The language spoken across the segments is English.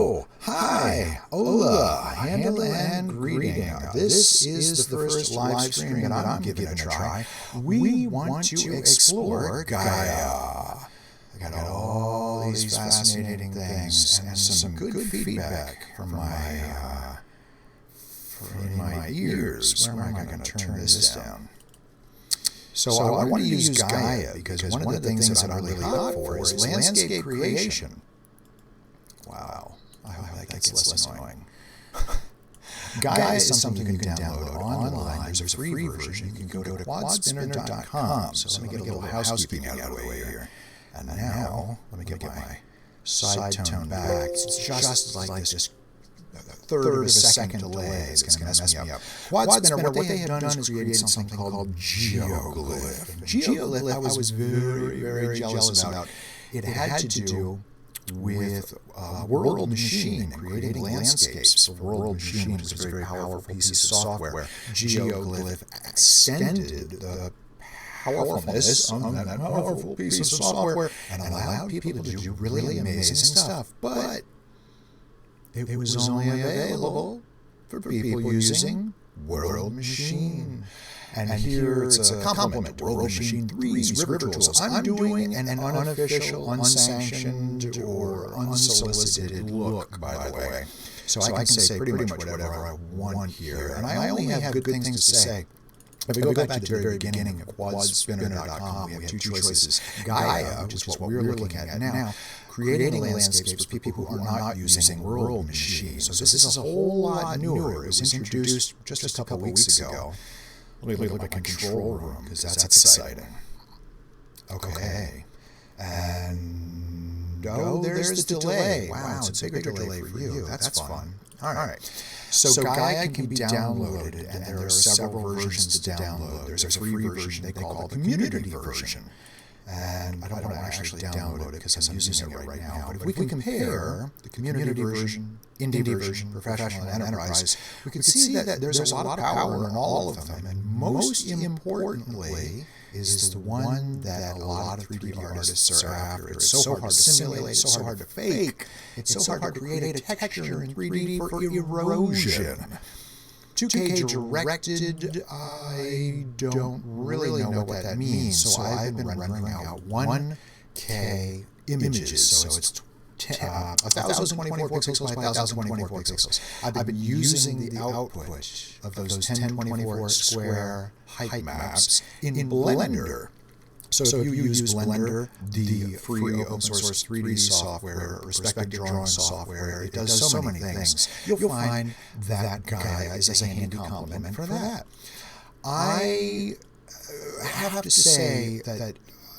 Hello, hi, hola, handle and greeting. This is the first live stream that I'm giving a try. We want to explore Gaia. I got all these fascinating things and some good feedback from in my ears. Where am I going to turn this down? So I want to use Gaia because one of the things that I'm really hot for is landscape creation. Wow, I hope that gets less annoying. Gaia is something you can download online. There's a free version. You can go to quadspinner.com. So let me get a little housekeeping out of the way here. And now, let me get my side tone back. It's just like this third of a second delay. It's going to mess me up. Quadspinner, what they have done is created something called Geoglyph. Geoglyph, I was very, very jealous about. It had to do with World Machine and creating landscapes for World Machine, which is a very powerful piece of software. Geoglyph extended the powerfulness of that powerful piece of software and allowed people to do really amazing stuff. But it was only available for people using World Machine. And here it's a compliment to World Machine 3's river tools. I'm doing an unofficial, unsanctioned, or unsolicited look, by the way. So I can say pretty much whatever I want here. And I only have good things to say. If we go back to the very beginning of quadspinner.com, we have two choices. Gaia, which is what we're looking at now, creating landscapes for people who are not using World Machine. So this is a whole lot newer. It was introduced just a couple weeks ago. Let me look at the control room, because that's exciting. Okay. And, there's the delay. Wow, it's a bigger delay for you. That's fun. All right. So Gaia can be downloaded, and there are several versions to download. There's a free version they call the community version. And I don't want to actually download it because I'm using it right now. But if we can compare the community version, indie version, professional, and enterprise, we can see that there's a lot of power in all of them. And most importantly is the one that a lot of 3D artists are after. It's so hard to simulate, it's so hard to fake, it's so hard to create a texture in 3D for erosion. 2K directed, I don't really know what that means, so I've been rendering out 1K images, so it's 1,024 pixels by 1,024 pixels. I've been using the output of those 1024 square height maps in Blender. So if you use Blender, the free open source 3D software, respected drawing software, it does so many things. You'll find that Gaia is a handy complement for that. I have to say that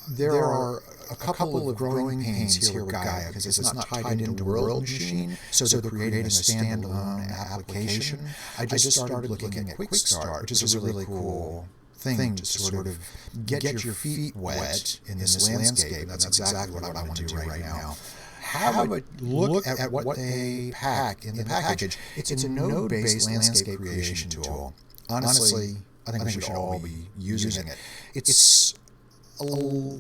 there are a couple of growing pains here with Gaia because it's not tied into World Machine, so they're creating a standalone application. I just started looking at Quick Start, which is a really cool thing to sort of get your feet wet in this landscape. That's exactly what I want to do right now. Have a look at what they pack in the package. It's a node-based landscape creation tool. Honestly, I think we should all be using it. It's a little,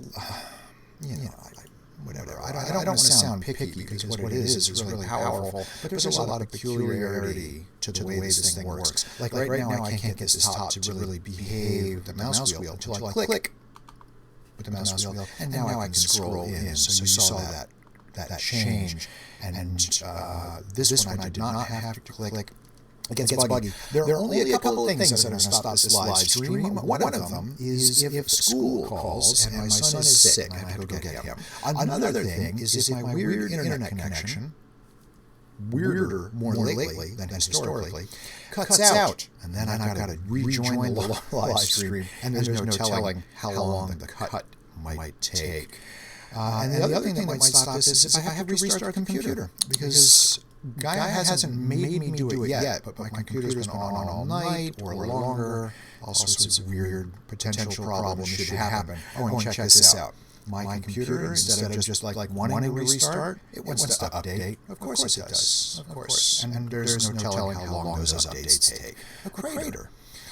whatever. I don't want to sound picky because what it is really powerful, but there's a lot of peculiarity to the way this thing works. Like right now, I can't get this top to really behave the mouse wheel until I click with the mouse wheel, and now I can scroll in. So you saw that change. And this one I did not have to click. It gets buggy. There are only a couple of things that are going to stop this live stream. One of them is if school calls and my son is sick and I have to go get him. Another thing is if my weird internet connection, weirder more lately than historically, cuts out. And then I've got to rejoin the live stream, and there's no telling how long the cut might take. And the other thing that might stop this is if I have to restart the computer, because Gaia hasn't made me do it yet, but my computer's been on all night or longer. All sorts of weird potential problems should happen. Oh, and check this out. My computer, instead of just like wanting to restart, it wants to update. Of course it does. Of course. And there's no telling how long those updates take. A crater.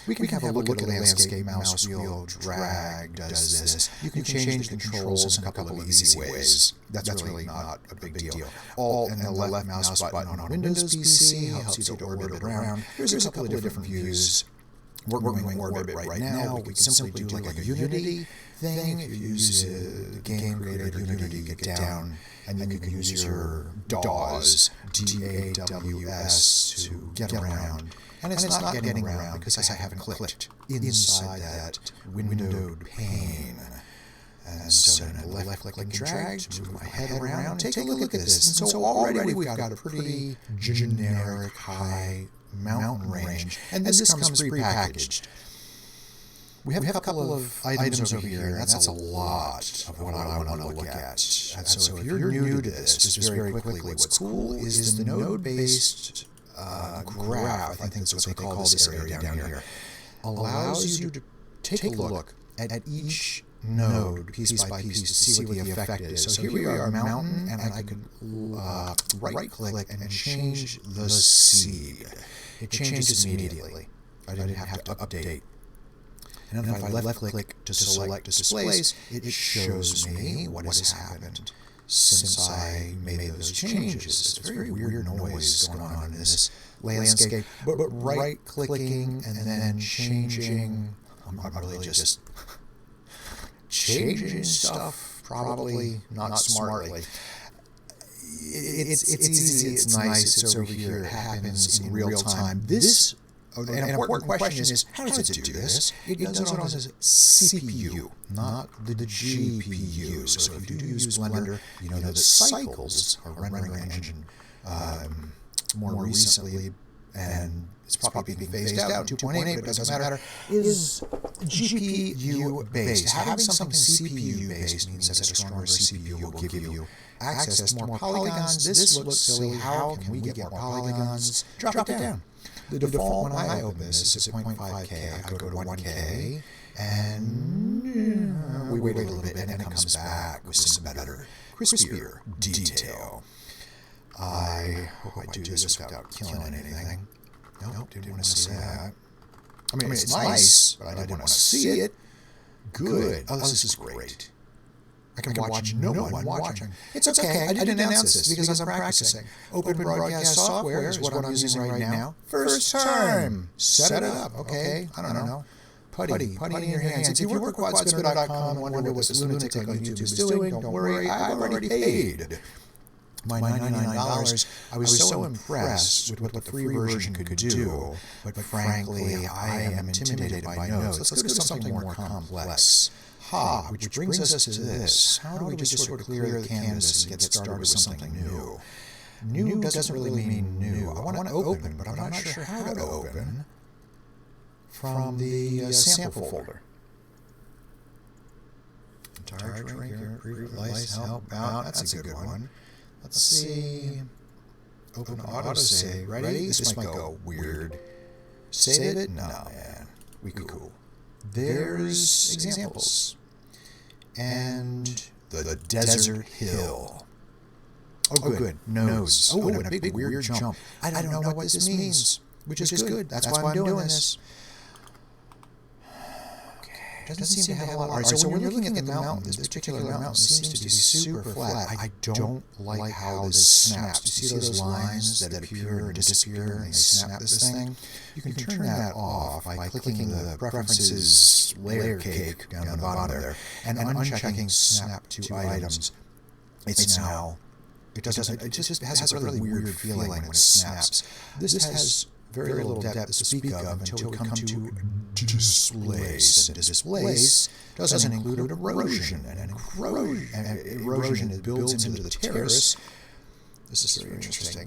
We can have a look at a landscape. Mouse wheel drag does this. You can change the controls in a couple of easy ways. That's really not a big deal. Alt and the left mouse button on a Windows PC helps you to orbit around. There's a couple of different views. We're going orbit right now. We can simply do like a Unity thing. If you use the game creator Unity, you get down, and then you can use your DAWs, DAWS, to get around. And it's not getting around because I haven't clicked inside that windowed pane. And so I'm going to left-click and drag to move my head around. Take a look at this. And so already we've got a pretty generic high mountain range. And this comes pre-packaged. We have a couple of items over here. That's a lot of what I want to look at. And so if you're new to this, just very quickly, what's cool is the node-based graph, I think that's what they call this area down here, allows you to take a look at each node piece by piece to see what the effect is. So here we are, mountain, and I can right-click and change the seed. It changes immediately. I didn't have to update. And then if I left-click to select displays, it shows me what has happened since I made those changes. It's a very weird noise going on in this landscape. But right-clicking and then changing, I'm really just changing stuff, probably not smartly. It's easy, it's nice, it's over here, it happens in real time. This, an important question is, how does it do this? It does it on the CPU, not the GPU. So if you do use Blender, you know that cycles are rendering engine more recently, and it's probably being phased out, 2.8, but it doesn't matter, is GPU-based. Having something CPU-based means that a stronger CPU will give you access to more polygons. This looks silly. How can we get more polygons? Drop it down. The default when I open this is at 0.5K. I go to 1K, and we wait a little bit, and it comes back with some better, crispier detail. I hope I do this without killing anything. Nope, didn't want to see that. I mean, it's nice, but I didn't want to see it. Good. Oh, this is great. I can watch no one watching. It's okay. I didn't announce this because I'm practicing. Open Broadcast Software is what I'm using right now. First time. Set it up, okay? I don't know. Putty in your hands. If you work for quadspinner.com and wonder what this lunatic on YouTube is doing, don't worry, I've already paid my $99. I was so impressed with what the free version could do, but frankly, I am intimidated by nodes. Let's go to something more complex. Which brings us to this. How do we just sort of clear the canvas and get started with something new? New doesn't really mean new. I want to open, but I'm not sure how to open from the sample folder. Entire drink here, pre-release, help out. That's a good one. Let's see. Open autosave. Ready? This might go weird. Save it? No, man. We cool. There's examples. And the desert hill. Oh, good. Nose. Oh, and a big weird jump. I don't know what this means, which is good. That's why I'm doing this. Doesn't seem to have a lot. All right, so when you're looking at the mountain, this particular mountain seems to be super flat. I don't like how this snaps. You see those lines that appear and disappear and they snap this thing? You can turn that off by clicking the Preferences layer cake down the bottom there and unchecking Snap to Items. It just has a really weird feeling when it snaps. This has very little depth to speak of until we come to displace. And displace doesn't include erosion. And erosion builds into the terrace. This is very interesting.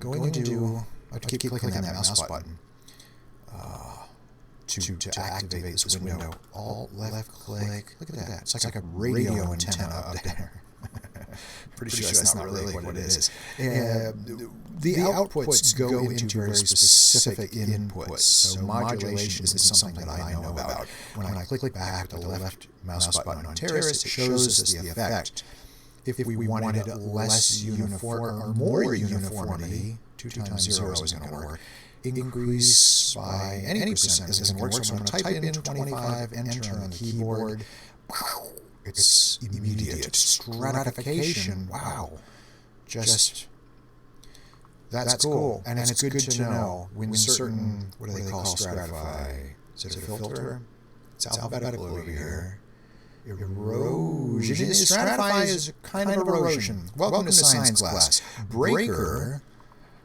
I keep clicking that mouse button to activate this window. Alt left click. Look at that. It's like a radio antenna up there. Pretty sure that's not really what it is. The outputs go into very specific inputs. So modulation isn't something that I know about. When I click back the left mouse button on terrace, it shows us the effect. If we wanted less uniform or more uniformity, 2 times 0 isn't going to work. increase by any percent. This isn't work, so I'm going to type in 25, enter on the keyboard. Wow, it's immediate. Stratification, wow. Just, that's cool. And it's good to know when certain, what do they call stratify? Is it a filter? It's alphabetical over here. Erosion. Stratify is kind of erosion. Welcome to science class. Breaker,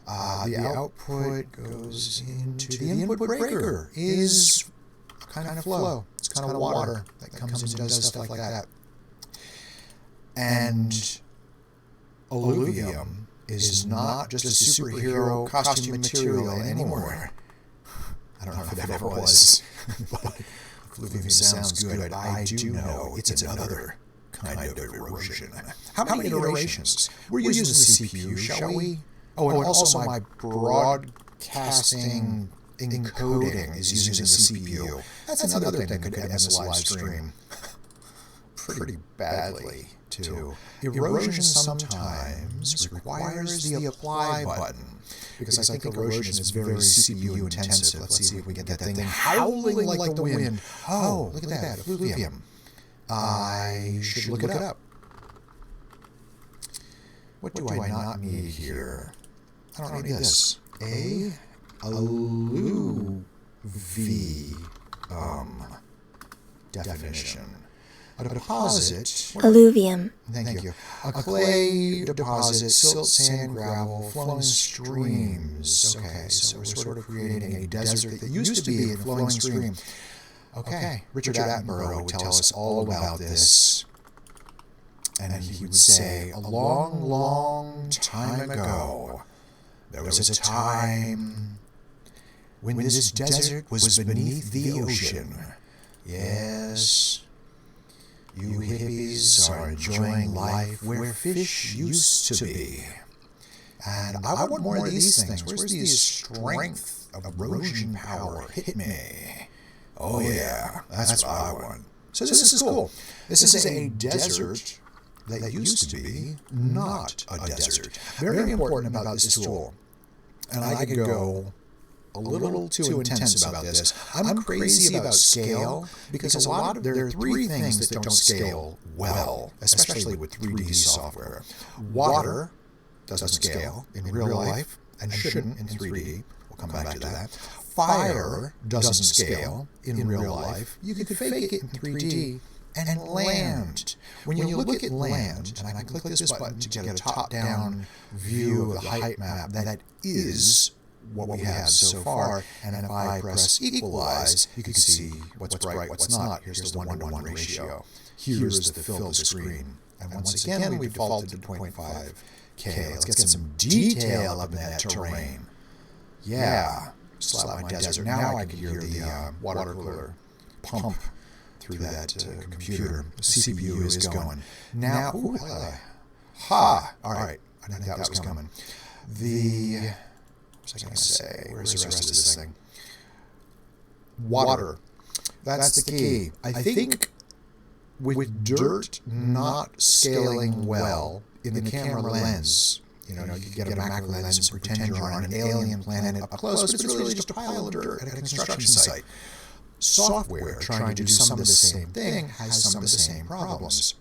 the output goes into the input. Breaker is a kind of flow. It's kind of water that comes and does stuff like that. And alluvium is not just a superhero costume material anymore. I don't know if it ever was, but alluvium sounds good. I do know it's another kind of erosion. How many iterations? We're using the CPU, shall we? Oh, and also my broadcasting encoding is using the CPU. That's another thing that could end this live stream pretty badly, too. Erosion sometimes requires the apply button, because I think erosion is very CPU intensive. Let's see if we can get that thing howling like the wind. Oh, look at that, alluvium. I should look it up. What do I not need here? I don't need this. Alluvium definition. A deposit. Alluvium. Thank you. A clay deposit, silt, sand, gravel, flowing streams. Okay, so we're sort of creating a desert that used to be a flowing stream. Okay, Richard Attenborough would tell us all about this. And he would say, a long, long time ago, there was a time when this desert was beneath the ocean. Yes, you hippies are enjoying life where fish used to be. And I want more of these things. Where's the strength of erosion power? Hit me. Oh yeah, that's what I want. So this is cool. This is a desert that used to be not a desert. Very important about this tool. And I could go a little too intense about this. I'm crazy about scale because there are three things that don't scale well, especially with 3D software. Water doesn't scale in real life and shouldn't in 3D. We'll come back to that. Fire doesn't scale in real life. You could fake it in 3D. And land. When you look at land, and I click this button to get a top-down view of the height map, that is what we have so far. And if I press equalize, you can see what's bright, what's not. Here's the 1-to-1 ratio. Here's the fill of the screen. And once again, we've defaulted to 0.5K. Let's get some detail up in that terrain. Yeah, slap my desert. Now I can hear the water cooler pump through that computer. The CPU is going. Now, all right, I knew that was coming. What was I going to say? Where's the rest of this thing? Water. That's the key. I think with dirt not scaling well in the camera lens, you could get a macro lens and pretend you're on an alien planet up close, but it's really just a pile of dirt at a construction site. Software trying to do some of the same thing has some of the same problems.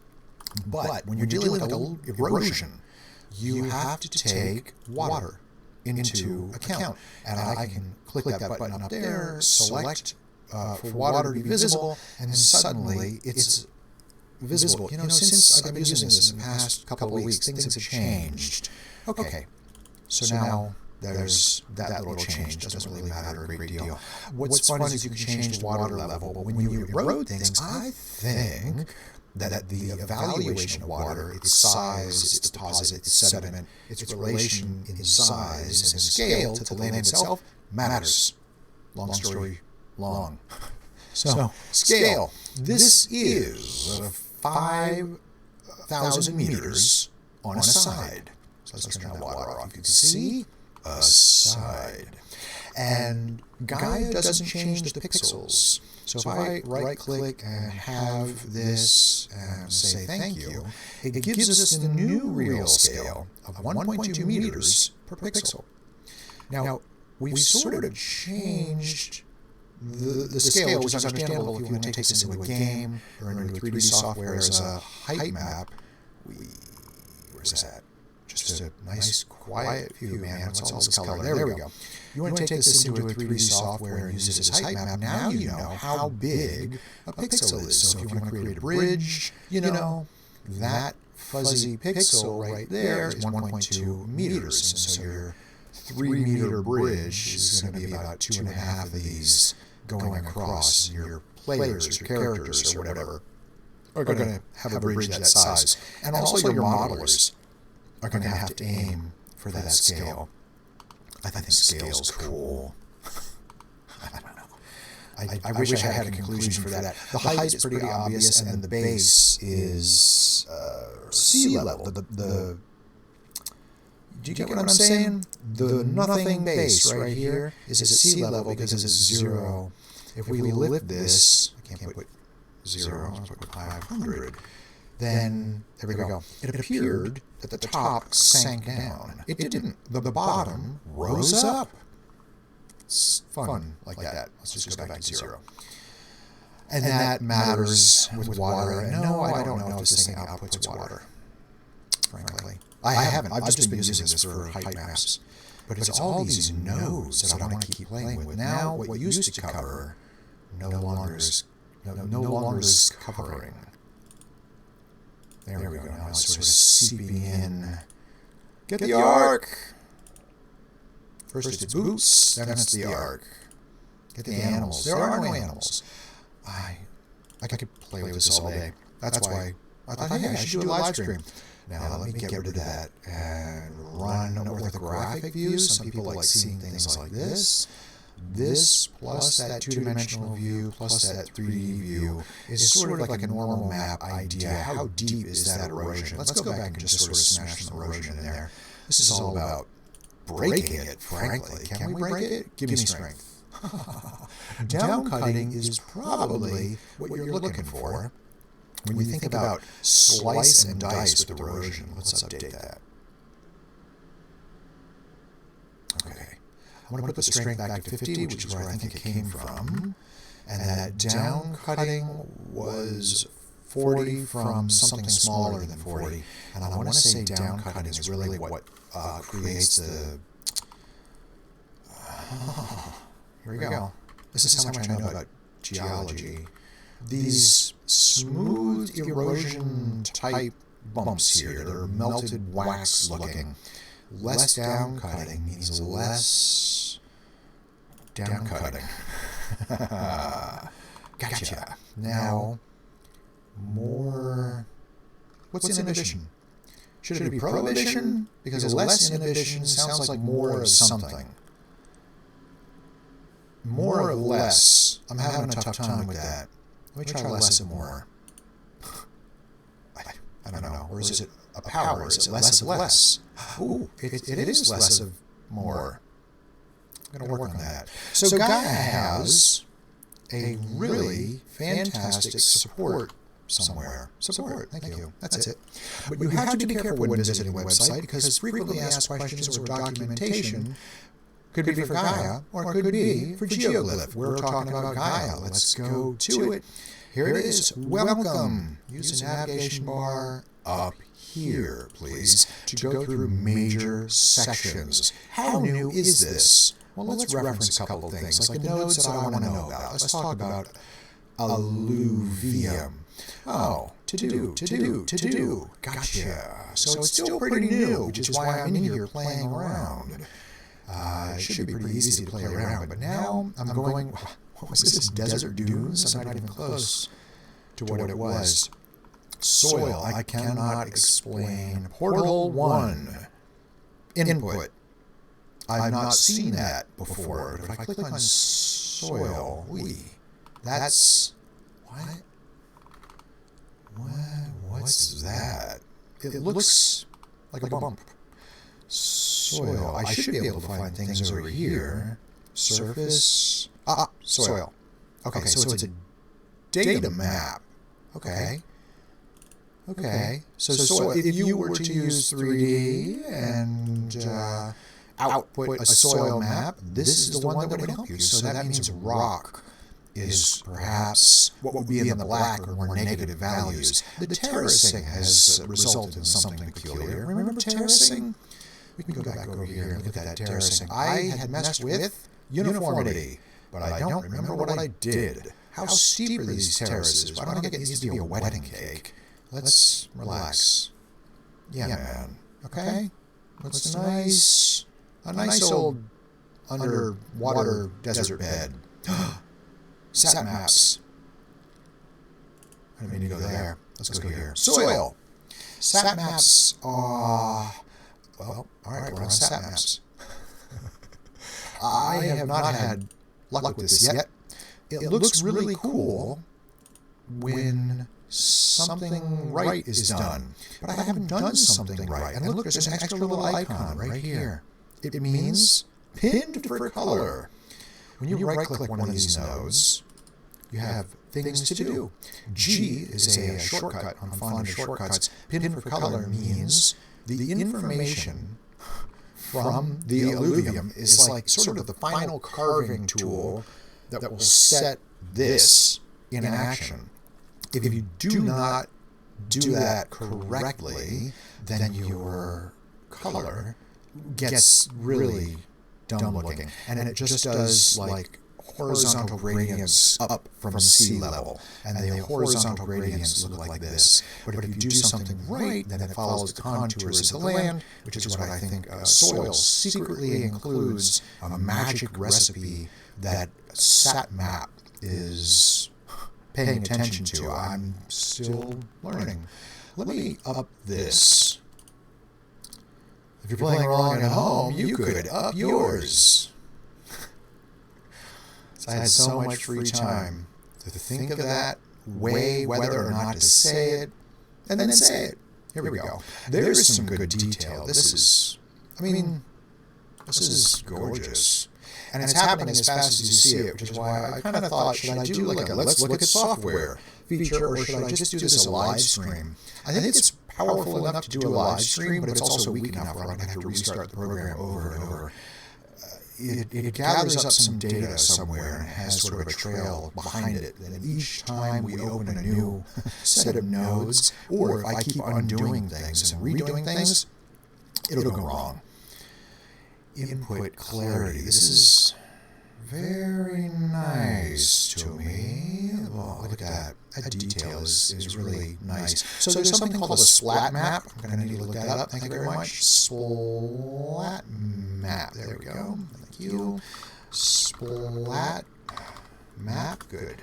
But when you're dealing with erosion, you have to take water into account. And I can click that button up there, select for water to be visible, and then suddenly it's visible. Since I've been using this in the past couple of weeks, things have changed. Okay, so now there's that little change. Doesn't really matter a great deal. What's fun is you can change the water level, but when you erode things, I think that the evaluation of water, its size, its deposit, its sediment, its relation in size and scale to the land itself matters. Long story long. So, scale. This is 5,000 meters on a side. So let's turn that water off. You can see aside. And Gaia doesn't change the pixels. So if I right-click and have this and say thank you, it gives us the new real scale of 1.2 meters per pixel. Now, we've sort of changed the scale, which is understandable if you want to take this into a game or into 3D software as a height map. Where's that? Just a nice, quiet view, man. What's all this color? There we go. You want to take this into a 3D software and use it as a height map. Now you know how big a pixel is. So if you want to create a bridge, you know, that fuzzy pixel right there is 1.2 meters. And so your 3-meter bridge is going to be about 2.5 of these going across. Your players, your characters, or whatever, are going to have a bridge that size. And also your modelers are going to have to aim for that scale. I think scale's cool. I don't know. I wish I had a conclusion for that. The height is pretty obvious, and then the base is sea level. Do you get what I'm saying? The nothing base right here is at sea level because it's 0. If we lift this, I can't put 0, I'll put 500. Then, there we go. It appeared that the top sank down. It didn't. The bottom rose up. It's fun like that. Let's just go back to 0. And that matters with water. And no, I don't know if this thing outputs water, frankly. I haven't. I've just been using this for height maps. But it's all these nodes that I want to keep playing with. Now, what used to cover no longer is covering. There we go. Now it's sort of seeping in. Get the arc! First it's boots, then it's the arc. Get the animals. There are no animals. I could play with this all day. That's why I thought, hey, I should do a live stream. Now let me get rid of that and run orthographic views. Some people like seeing things like this. This plus that 2-dimensional view plus that 3D view is sort of like a normal map idea. How deep is that erosion? Let's go back and just sort of smash some erosion in there. This is all about breaking it, frankly. Can we break it? Give me strength. Down cutting is probably what you're looking for when you think about slice and dice with erosion. Let's update that. Okay. I'm going to put the strength back to 50, which is where I think it came from. And that down cutting was 40 from something smaller than 40. And I want to say down cutting is really what creates the... here we go. This is how much I know about geology. These smooth erosion type bumps here, they're melted wax looking. Less down cutting means less down cutting. Gotcha. Now, more... What's inhibition? Should it be prohibition? Because less inhibition sounds like more of something. More or less. I'm having a tough time with that. Let me try less and more. I don't know. Or is it a power? Is it less of less? Ooh, it is less of more. I'm going to work on that. So Gaia has a really fantastic support somewhere. Support, thank you. That's it. But you have to be careful when visiting a website because frequently asked questions or documentation could be for Gaia or it could be for Geoglyph. We're talking about Gaia. Let's go to it. Here it is. Welcome. Use the navigation bar up here, please, to go through major sections. How new is this? Well, let's reference a couple of things, like the nodes that I want to know about. Let's talk about alluvium. Oh, to do. Gotcha. So it's still pretty new, which is why I'm in here playing around. It should be pretty easy to play around, but now I'm going... What was this? Desert dunes? I'm not even close to what it was. Soil. I cannot explain. Portal 1. Input. I've not seen that before, but if I click on soil, that's... What? What's that? It looks like a bump. Soil. I should be able to find things over here. Surface... soil. Okay, so it's a data map. Okay. So soil, if you were to use 3D and output a soil map, this is the one that would help you. So that means rock is perhaps what would be in the black or more negative values. The terracing has resulted in something peculiar. Remember terracing? We can go back over here and look at that terracing. I had messed with uniformity, but I don't remember what I did. How steep are these terraces? I don't think it needs to be a wedding cake. Let's relax. Yeah, man. Okay? What's a nice old underwater desert bed. Sat maps. I didn't mean to go there. Let's go here. Soil. Sat maps are... Well, all right, we're on sat maps. I have not had luck with this yet. It looks really cool when something right is done. But I haven't done something right. And look, there's an extra little icon right here. It means pinned for color. When you right-click one of these nodes, you have things to do. G is a shortcut. I'm fond of shortcuts. Pin for color means the information from the alluvium is like sort of the final carving tool that will set this in action. If you do not do that correctly, then your color gets really dumb looking. And it just does like horizontal gradients up from sea level. And the horizontal gradients look like this. But if you do something right, then it follows the contours of the land, which is what I think soil secretly includes a magic recipe that SatMap is paying attention to. I'm still learning. Let me up this. If you're playing along at home, you could up yours. I had so much free time to think of that, weigh whether or not to say it, and then say it. Here we go. There's some good detail. This is gorgeous. And it's happening as fast as you see it, which is why I kind of thought, should I do like a let's look at software feature, or should I just do this as a live stream? I think it's powerful enough to do a live stream, but it's also weak enough where I'm going to have to restart the program over and over. It gathers up some data somewhere and has sort of a trail behind it. And each time we open a new set of nodes, or if I keep undoing things and redoing things, it'll go wrong. Input clarity. This is very nice to me. Oh, look at that. That detail is really nice. So there's something called a splat map. I'm going to need to look that up. Thank you very much. Splat map. There we go. Thank you. Splat map. Good.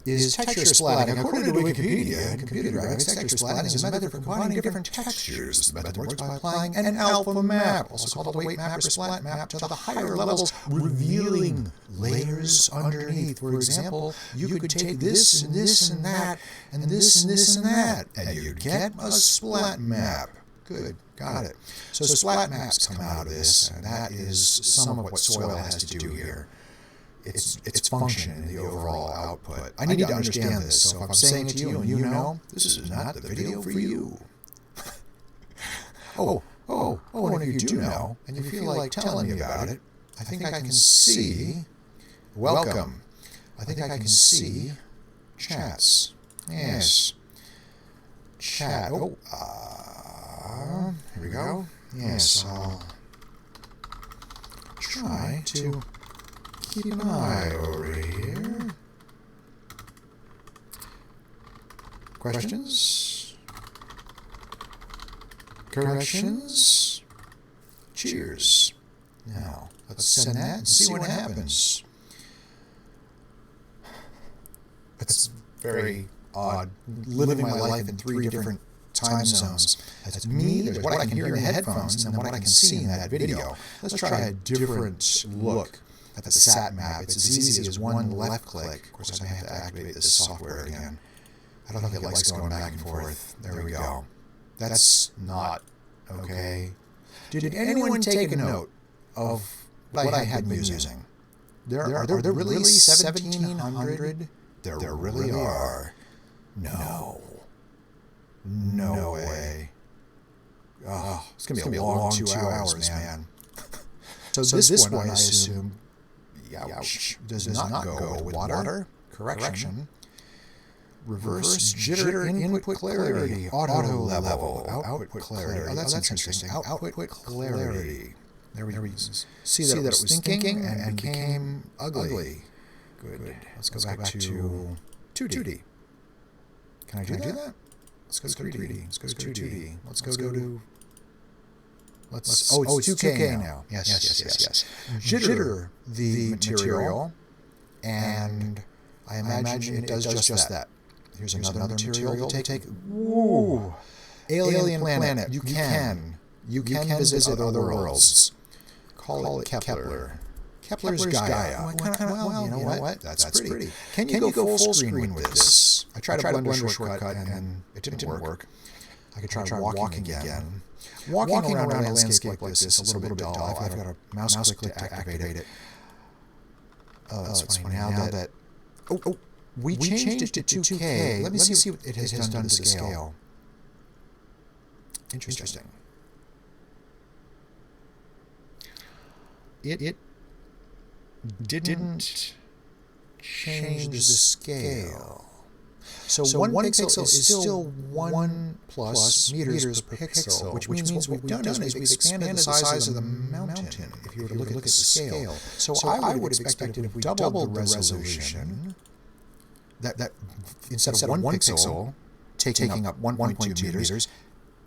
Is texture splatting. According to Wikipedia, computer graphics, texture splatting is a method for combining different textures. The method works by applying an alpha map, also called a weight map or splat map, to the higher levels, revealing layers underneath. For example, you could take this and this and that, and this and this and that, and you'd get a splat map. Good, got it. So splat maps come out of this, and that is some of what soil has to do here. Its function in the overall output. I need to understand this, so if I'm saying it to you and you know, this is not the video for you. And if you do know, and you feel like telling me about it, I think I can see, welcome, I think I can see chats. Yes. Chat. Here we go. Yes, I'll try to keep an eye over here. Questions? Corrections? Cheers. Now, let's send that and see what happens. It's very odd, living my life in 3 different time zones. That's me, there's what I can hear in the headphones, and then what I can see in that video. Let's try a different look at the sat map. It's as easy as one left click. Of course, I may have to activate this software again. I don't think it likes going back and forth. There we go. That's not okay. Did anyone take a note of what I had been using? Are there really 1,700? There really are. No. No way. Oh, it's going to be a long 2 hours, man. So this one, I assume, does not go with water. Correction. Reverse jitter input clarity, auto level, output clarity. Oh, that's interesting. Output clarity. There we see that it was thinking and became ugly. Good. Let's go back to 2D. Can I do that? Let's go to 3D. Let's go to 2D. Let's go to... Oh, it's 2K now. Yes. Jitter the material, and I imagine it does just that. Here's another material to take. Woo! Alien planet. You can visit other worlds. Call it Kepler. Kepler's Gaia. Well, you know what? That's pretty. Can you go full screen with this? I tried a Blender shortcut and it didn't work. I could try walking again. Walking around a landscape like this is a little bit dull. I've got a mouse click to activate it. Oh, that's funny. Now that... Oh, we changed it to 2K. Let me see what it has done to the scale. Interesting. It didn't change the scale. So 1 pixel is still 1 plus meters per pixel, which means what we've done is we've expanded the size of the mountain, if you were to look at the scale. So I would have expected if we doubled the resolution, that instead of 1 pixel taking up 1.2 meters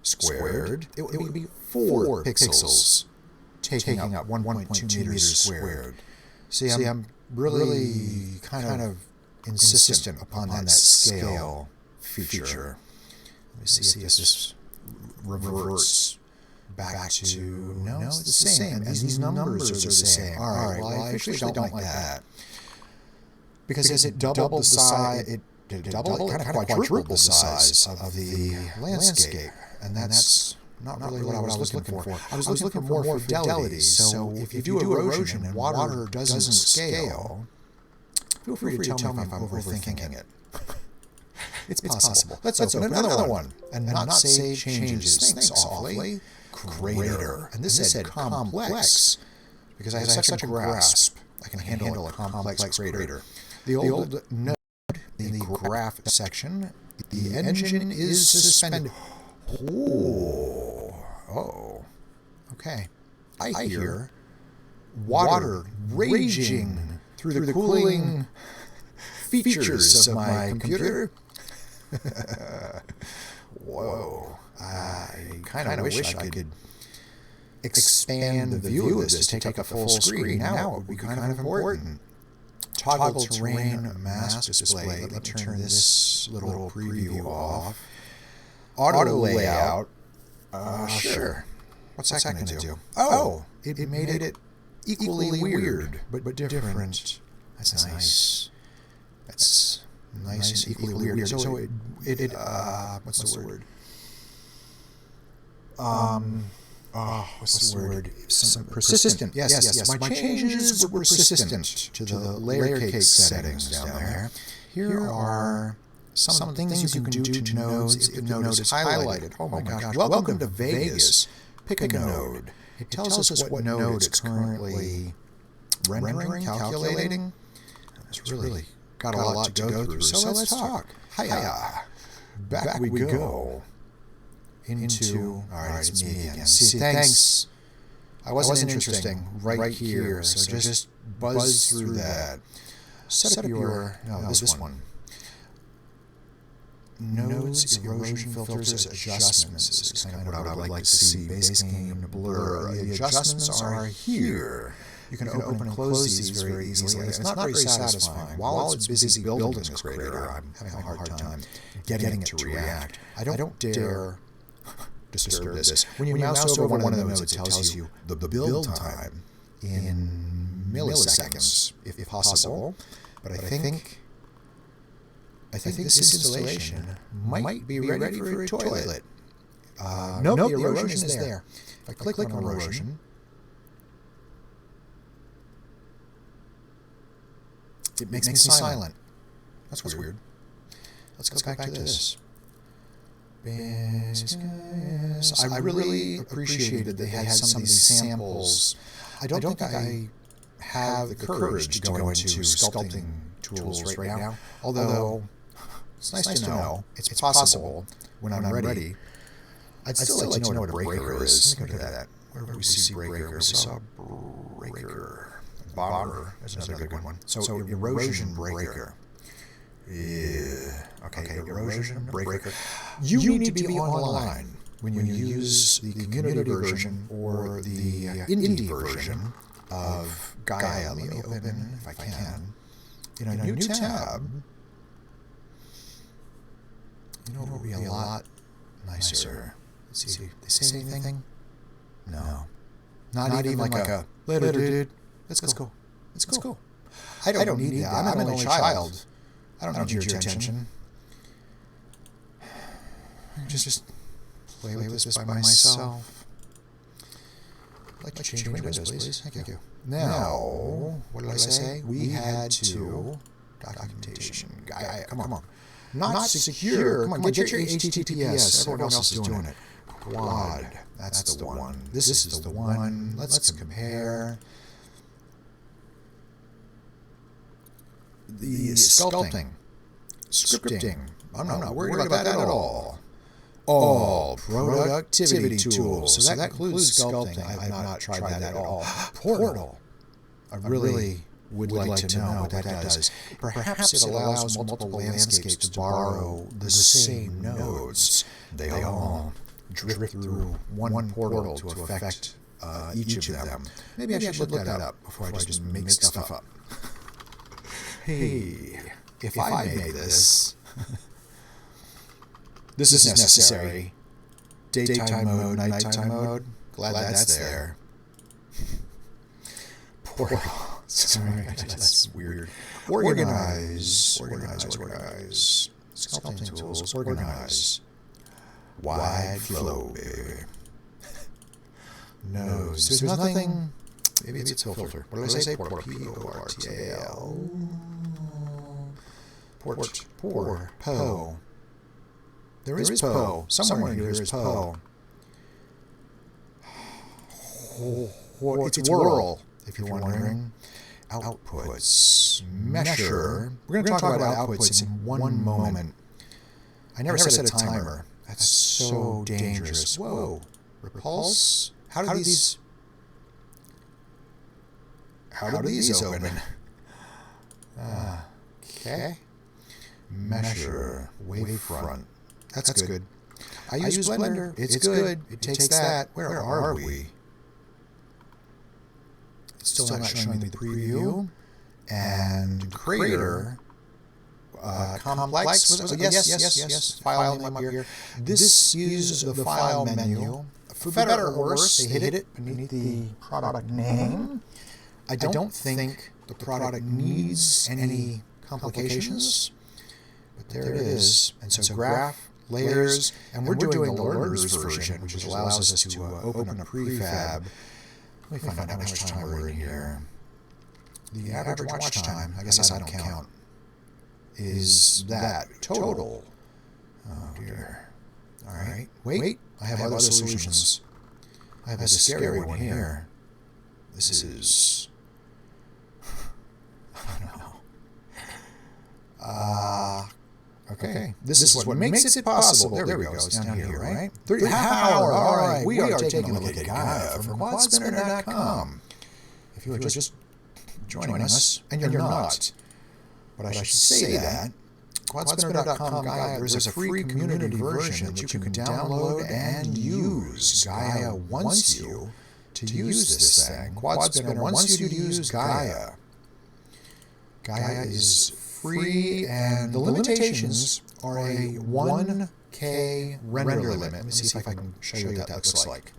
squared, it would be 4 pixels taking up 1.2 meters squared. See, I'm really kind of insistent upon that scale feature. Let me see if this reverts back to... No, it's the same. And these numbers are the same. All right, well, I officially don't like that. Because it doubled the size... It doubled, kind of quadrupled the size of the landscape. And that's not really what I was looking for. I was looking for more fidelity. So if you do erosion and water doesn't scale... Feel free to tell me if I'm overthinking it. It's possible. Let's open another one and not say changes. Thanks, awfully. Greater. And this said complex, because I have such a grasp. I can handle a complex greater. The old node in the graph section, the engine is suspended. Oh. Okay. I hear water raging through the cooling features of my computer. Whoa. I kind of wish I could expand the view of this to take a full screen. Now it would be kind of important. Toggle terrain mask display. Let me turn this little preview off. Auto layout. Sure. What's that going to do? Oh, it made it equally weird, but different. That's nice. That's nice and equally weird. So it what's the word? What's the word? Persistent. Yes. My changes were persistent to the layer cake settings down there. Here are some things you can do to nodes if the node is highlighted. Oh my gosh. Welcome to Vegas. Pick a node. It tells us what node it's currently rendering, calculating. It's really got a lot to go through. So let's talk. Hiya. Back we go. All right, it's me again. See, thanks. I wasn't interesting right here, so just buzz through that. Set up your... No, this one. Nodes, erosion filters, adjustments is kind of what I would like to see. Basically, blur. The adjustments are here. You can open and close these very easily. It's not very satisfying. While it's busy building this creator, I'm having a hard time getting it to react. I don't dare disturb this. When you mouse over one of the nodes, it tells you the build time in milliseconds, if possible. But I think this installation might be ready for a toilet. Nope, the erosion is there. If I click on erosion, it makes me silent. That's weird. Let's go back to this. I really appreciated that they had some of these samples I don't think I have the courage to go into sculpting tools right now, although it's nice to know it's possible when I'm ready. I'd still like to know what a breaker is. Let me go to that. Where we see breaker? We saw breaker. Bomber is another good one. So erosion breaker. Yeah. Okay, erosion breaker. You need to be online when you use the community version or the indie version of Gaia. Let me open, if I can, in a new tab. It will be a lot nicer. Let's see. They say anything? No. Not even like a later, dude. Let's go. I don't need that. I'm an only child. I don't need your attention. Just play with this by myself. I'd like to change windows, please. Thank you. Now, what did I say? We had to documentation. Gaia, come on. Not secure. Come on, get your HTTPS. Everyone else is doing it. Quad. That's the one. This is the one. Let's compare. The sculpting. Scripting. I'm not worried about that at all. All productivity tools. So that includes sculpting. I've not tried that at all. Portal. I really would like to know what that does. Perhaps it allows multiple landscapes to borrow the same nodes. They all drift through one portal to affect each of them. Maybe I should look that up before I just make stuff up. Hey, if I made this, this is necessary. Daytime mode, nighttime mode. Glad that's there. Portal. Sorry, that's weird. Organize. Sculpting tools. Organize. Wide flow, baby. Nodes. There's nothing. Maybe it's a filter. What did I say? Portal. P-O-R-T-A-L. Po. There is Po. Somewhere in here is Po. It's whirl, if you're wondering. Outputs. Measure. We're going to talk about outputs in one moment. I never set a timer. That's so dangerous. Whoa. Repulse? How do these open? Okay. Measure. Wavefront. That's good. I use Blender. It's good. It takes that. Where are we? It's still not showing me the preview. And Crater. Complex. Yes. File name up here. This is the file menu. For better or worse, they hit it beneath the product name. I don't think the product needs any complications, but there it is. And so graph, layers, and we're doing the learner's version, which allows us to open a prefab. Let me find out how much time we're in here. The average watch time, I guess I don't count, is that total. Oh dear. All right. Wait. I have other solutions. I have a scary one here. This is... I don't know. Okay. This is what makes it possible. There we go. It's down here, right? 3 half hour. All right. We are taking a look at Gaia from quadspinner.com. If you are just joining us, and you're not, but I should say that, quadspinner.com Gaia, there's a free community version that you can download and use. Gaia wants you to use this thing. Quadspinner wants you to use Gaia. Gaia is free, and the limitations are a 1K render limit. Let me see if I can show you what that looks like.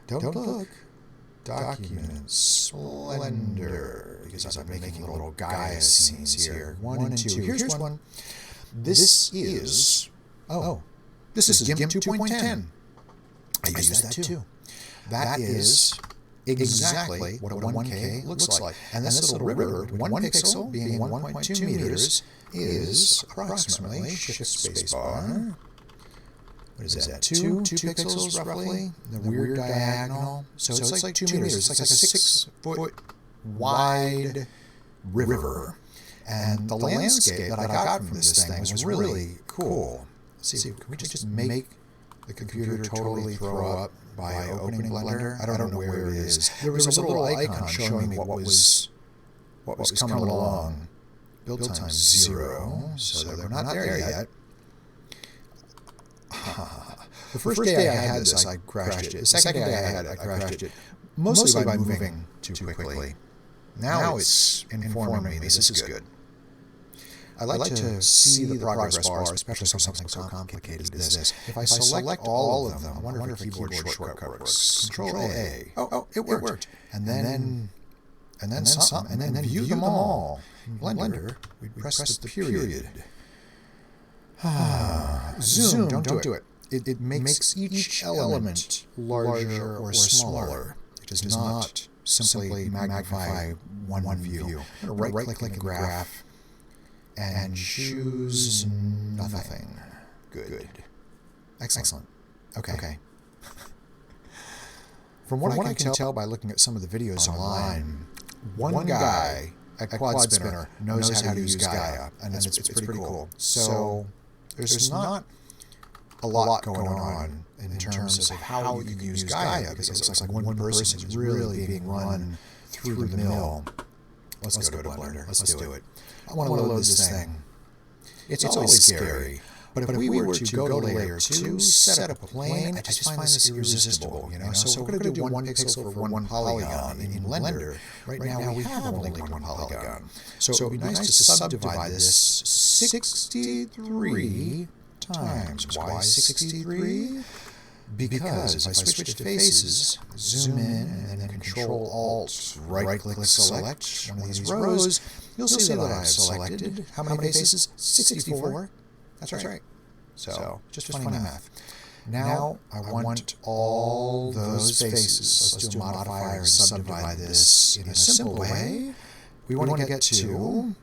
Don't look. Documents. Blender. Because I'm making little Gaia scenes here. 1 and 2. Here's one. This is... this is GIMP 2.10. I use that too. That is exactly what a 1K looks like. And this little river, 1 pixel being 1.2 meters, is approximately, shift spacebar, what is that, 2 pixels roughly, the weird diagonal. So it's like 2 meters. It's like a 6-foot wide river. And the landscape that I got from this thing was really cool. Let's see, can we just make the computer totally throw up by opening Blender? I don't know where it is. There was a little icon showing me what was coming along. Build time 0, so they're not there yet. The first day I had this, I crashed it. The second day I had it, I crashed it. Mostly by moving too quickly. Now it's informing me this is good. I like to see the progress bars, especially for something so complicated as this. If I select all of them, I wonder if a keyboard shortcut works. Control A. Oh, it worked. And then something. And then view them all. In Blender, we press the period. Zoom, don't do it. It makes each element larger or smaller. It does not simply magnify one view. I'm going to right-click the graph and choose nothing. Good. Excellent. Okay. From what I can tell by looking at some of the videos online, one guy at Quad Spinner knows how to use Gaia, and it's pretty cool. So there's not a lot going on in terms of how you can use Gaia, because it looks like one person is really being run through the mill. Let's go to Blender. Let's do it. I want to load this thing. It's always scary, but if we were to go to layer 2, set up a plane, I just find this irresistible, So we're going to do 1 pixel for 1 polygon in Blender. Right now we have only 1 polygon. So it would be nice to subdivide this 63 times. Why 63? Because if I switch to faces, zoom in, and then Control-Alt, right-click select one of these rows, you'll see that I've selected how many faces? 64. That's right. So, just funny math. Now, I want all those faces. Let's do a modifier and subdivide this in a simple way. We want to get to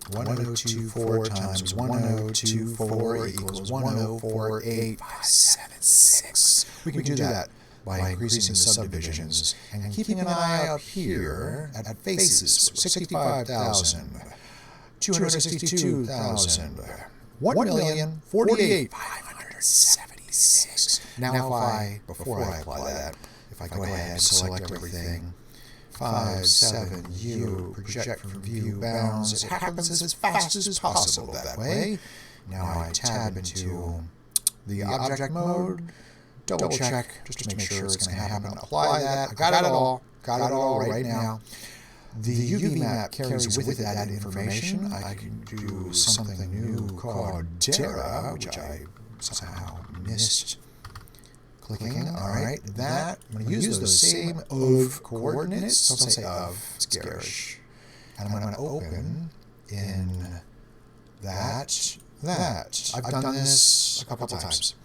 1024 times 1024 equals 1048,576. We can do that by increasing the subdivisions and keeping an eye up here at faces. 65,000, 262,000, 1,048,576. Now before I apply that, if I go ahead and select everything, 5,7U, project from view bounds. It happens as fast as possible that way. Now I tab into the object mode, double check just to make sure it's going to happen. Apply that. I got it all right now. The UV map carries with it that information. I can do something new called Terra, which I somehow missed clicking. All right, I'm going to use those same of coordinates. Don't say of, it's garish. And I'm going to open in that. I've done this a couple times.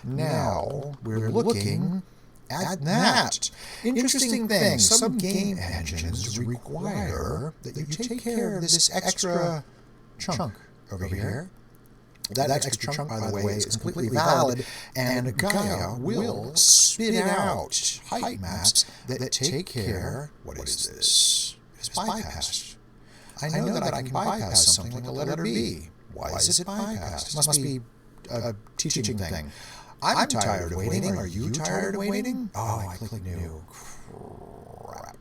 Now we're looking at that. Interesting thing, some game engines require that you take care of this extra chunk over here. That extra chunk, by the way, is completely valid, and Gaia will spit out height maps that take care. What is this? It's bypassed. I know that I can bypass something like the letter B. Why is it bypassed? It must be a teaching thing. I'm tired of waiting. Are you tired of waiting? Oh, I clicked new. Crap.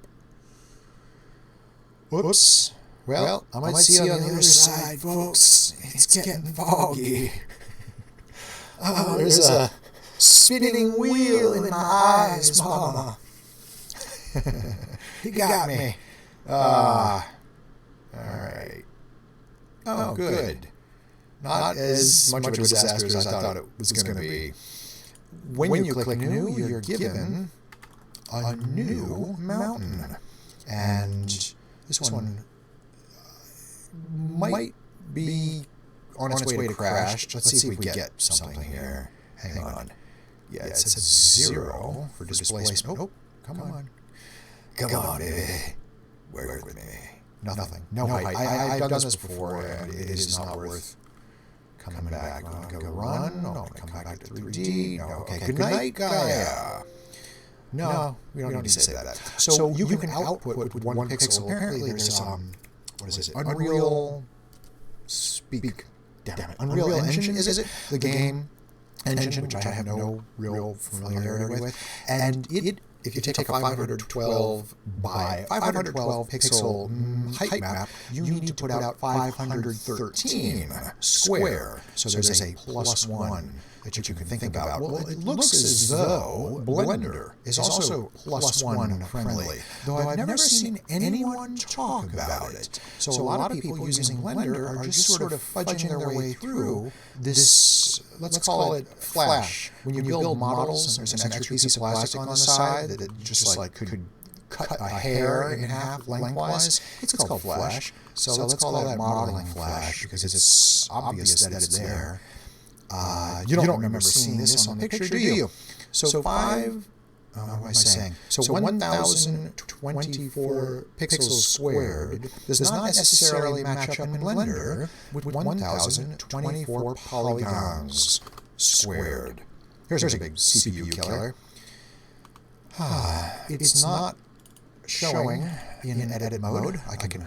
Whoops. Well, I might see you on the other side, folks. It's getting foggy. Oh, there's a spinning wheel in my eyes, Mama. He got me. All right. Oh, good. Not as much of a disaster as I thought it was going to be. When you click new, you're given a new mountain. And this one might be on its way to crash. Let's see if we get something here. Hang on. Yeah, it says 0 for displacement. Oh, come on. Come on, baby. Work with me. Nothing. No height. I've done this before, and it is not worth coming back. I want to go run. I want to come back to 3D. No, okay, good night, Gaia. No, we don't need to say that. So you can output with 1 pixel. Apparently there's, what is it? Unreal Speak. Damn it. Unreal Engine, is it? The game engine, which I have no real familiarity with. And it, if you take a 512 by 512 pixel height map, you need to put out 513 square. So there's a +1 that you can think about. Well, it looks as though Blender is also +1 friendly, though I've never seen anyone talk about it. So a lot of people using Blender are just sort of fudging their way through this, let's call it Flash. When you build models and there's an extra piece of plastic on the side that just like could cut a hair in half lengthwise, it's called Flash. So let's call that modeling Flash because it's obvious that it's there. You don't remember seeing this on the picture, do you? So what am I saying? So 1024 pixels squared does not necessarily match up in Blender with 1024 polygons squared. Here's a big CPU killer. It's not showing in edit mode. I can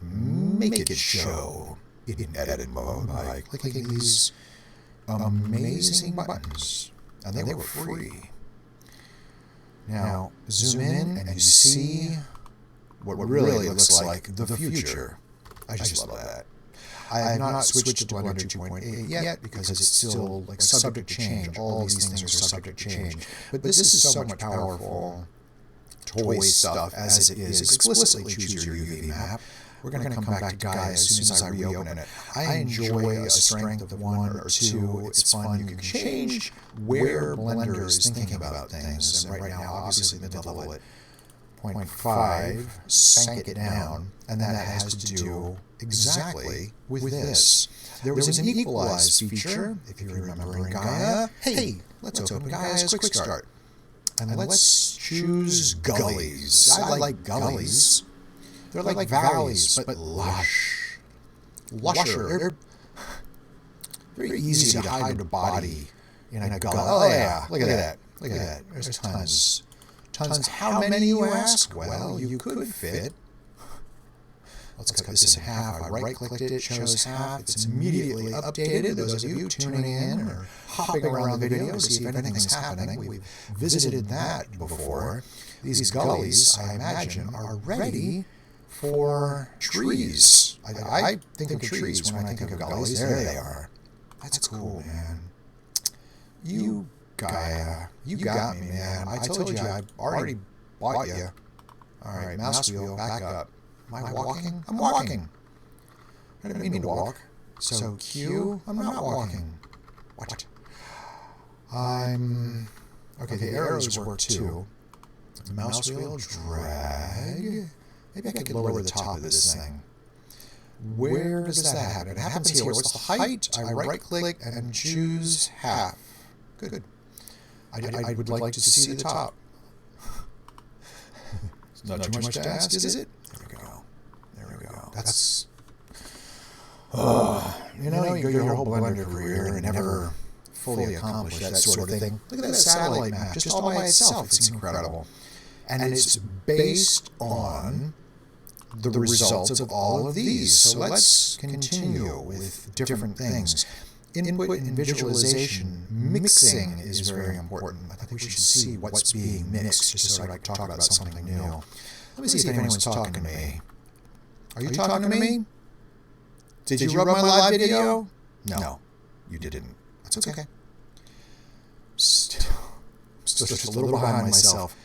make it show in edit mode by clicking these amazing buttons, and they were free. Now, zoom in and you see what really looks like the future. I just love that. I have not switched to Blender 2.8 yet because it's still like subject to change. All these things are subject to change. But this is so much powerful toy stuff as it is. Explicitly choose your UV map. We're going to come back to Gaia as soon as I reopen it. I enjoy a strength of 1 or 2. It's fun. You can change where Blender is thinking about things. And right now, obviously, the level at 0.5 sank it down. And that has to do exactly with this. There was an equalize feature, if you remember in Gaia. Hey, let's open Gaia's Quick Start. And let's choose gullies. I like gullies. They're like valleys, but lush. Lusher. They're very easy to hide a body in a gully. Oh, yeah. Look at that. Look at that. There's tons. How many, you ask? Well, you could fit. Let's cut this in half. I right-clicked it, chose half. It's immediately updated. Those of you tuning in or hopping around the video to see if anything's happening, we've visited that before. These gullies, I imagine, are ready for trees. I think of trees when I think of gullies. There they are. That's cool, man. You, Gaia, you got me, man. I told you I already bought you. All right, mouse wheel, back up. Am I walking? I'm walking. I didn't mean to walk. So Q, I'm not walking. What? Okay, the arrows work too. The mouse wheel, drag. Maybe I could lower the top of this thing. Where does that happen? It happens here. What's the height? I right-click and choose half. Good. I would like to see the top. Not too much to ask, is it? There we go. That's... you know, you go your whole Blender career and never fully accomplish that sort of thing. Look at that satellite map, just all by itself. It's incredible. And it's based on the results of all of these. So let's continue with different things. Input and visualization, mixing is very important. I think we should see what's being mixed just so I can talk about something new. Let me see if anyone's talking to me. Are you talking to me? Did you rub my live video? No, you didn't. That's okay. Still just a little behind myself.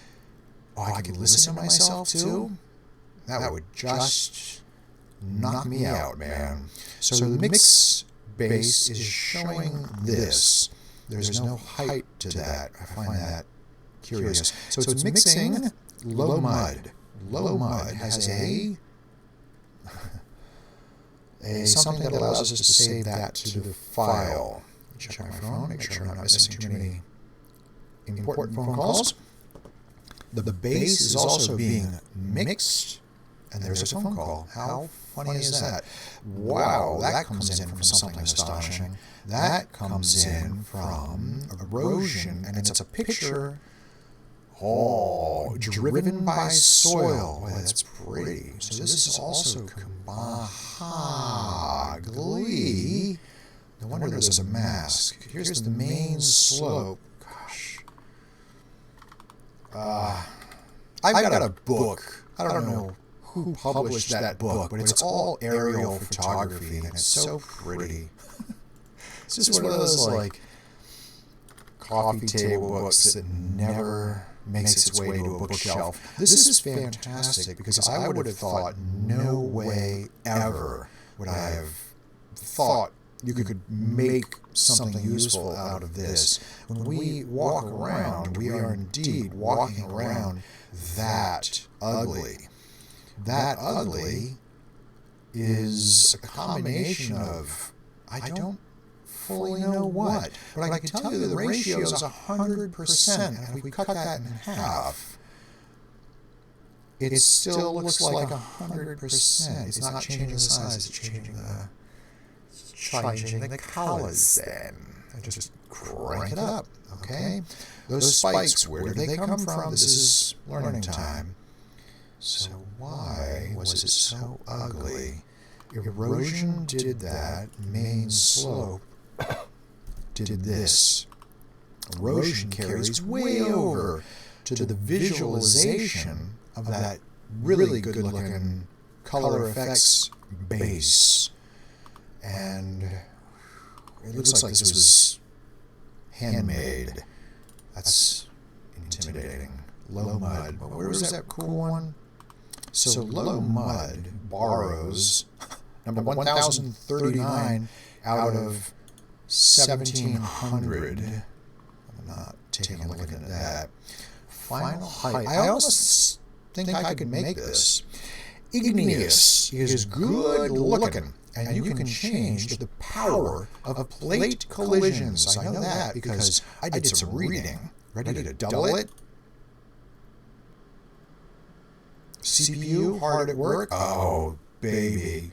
Oh, I could listen to myself too? That would just knock me out, man. So the mix base is showing this. There's no height to that. I find that curious. So it's mixing low mud. Low mud has a something that allows us to save that to the file. Check my phone, make sure I'm not missing too many important phone calls. The base is also being mixed and there's a phone call. How funny is that? Wow, that comes in from something astonishing. That comes in from erosion, and it's a picture, driven by soil. Boy, that's pretty. So this is also mahogany. No wonder there's a mask. Here's the main slope. Gosh. I've got a book. I don't know who published that book, but it's all aerial photography, and it's so pretty. It's just one of those, like, coffee table books that never makes its way to a bookshelf. This is fantastic, because I would have thought no way ever would I have thought you could make something useful out of this. When we walk around, we are indeed walking around that ugly. That ugly is a combination of, I don't fully know what, but I can tell you the ratio is 100%, and if we cut that in half, it still looks like 100%. It's not changing the size, it's changing the colors then. I just crank it up, okay? Those spikes, where did they come from? This is learning time. So why was it so ugly? Erosion did that. Main slope did this. Erosion carries way over to the visualization of that really good-looking color effects base. And it looks like this was handmade. That's intimidating. Low mud. Where was that cool one? So low mud borrows number 1039 out of 1700. I'm not taking a look at that. Final height. I almost think I could make this. Igneous is good looking, and you can change the power of plate collisions. I know that because I did some reading. Ready to double it? CPU hard at work? Oh, baby.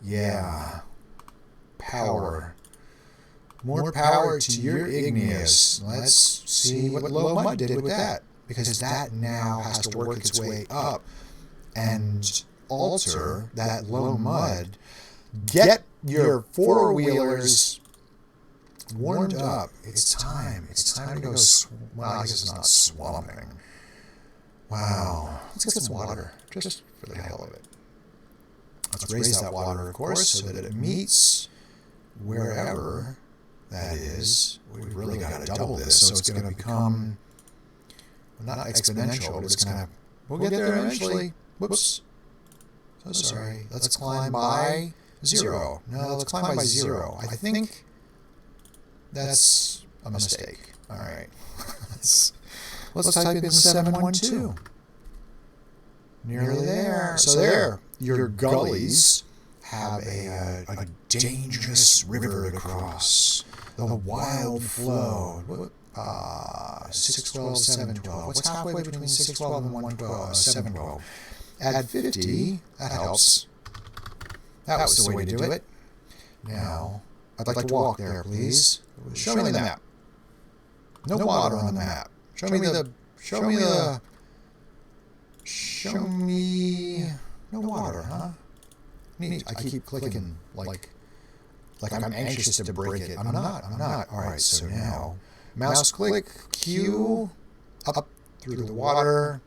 Yeah. Power. More power to your igneous. Let's see what low mud did with that, because that now has to work its way up and alter that low mud. Get your four-wheelers warmed up. It's time. It's time to go, well, I guess it's not swamping. Wow. Let's get some water, just for the hell of it. Let's raise that water, of course, so that it meets wherever that is. We've really got to double this, so it's going to become, not exponential, but it's going to, we'll get there eventually. Whoops. So sorry. Let's climb by 0. No, let's climb by 0. I think that's a mistake. All right. Let's type in 712. Nearly there. So there, your gullies have a dangerous river to cross. The wild flow. 612, 712. What's halfway between 612 and 112? 712. Add 50. That helps. That was the way to do it. Now, I'd like to walk there, please. Show me the map. No water on the map. Show me no water, huh? Neat. I keep clicking like I'm anxious to break it. I'm not. All right, so now, mouse click, Q, up through the water,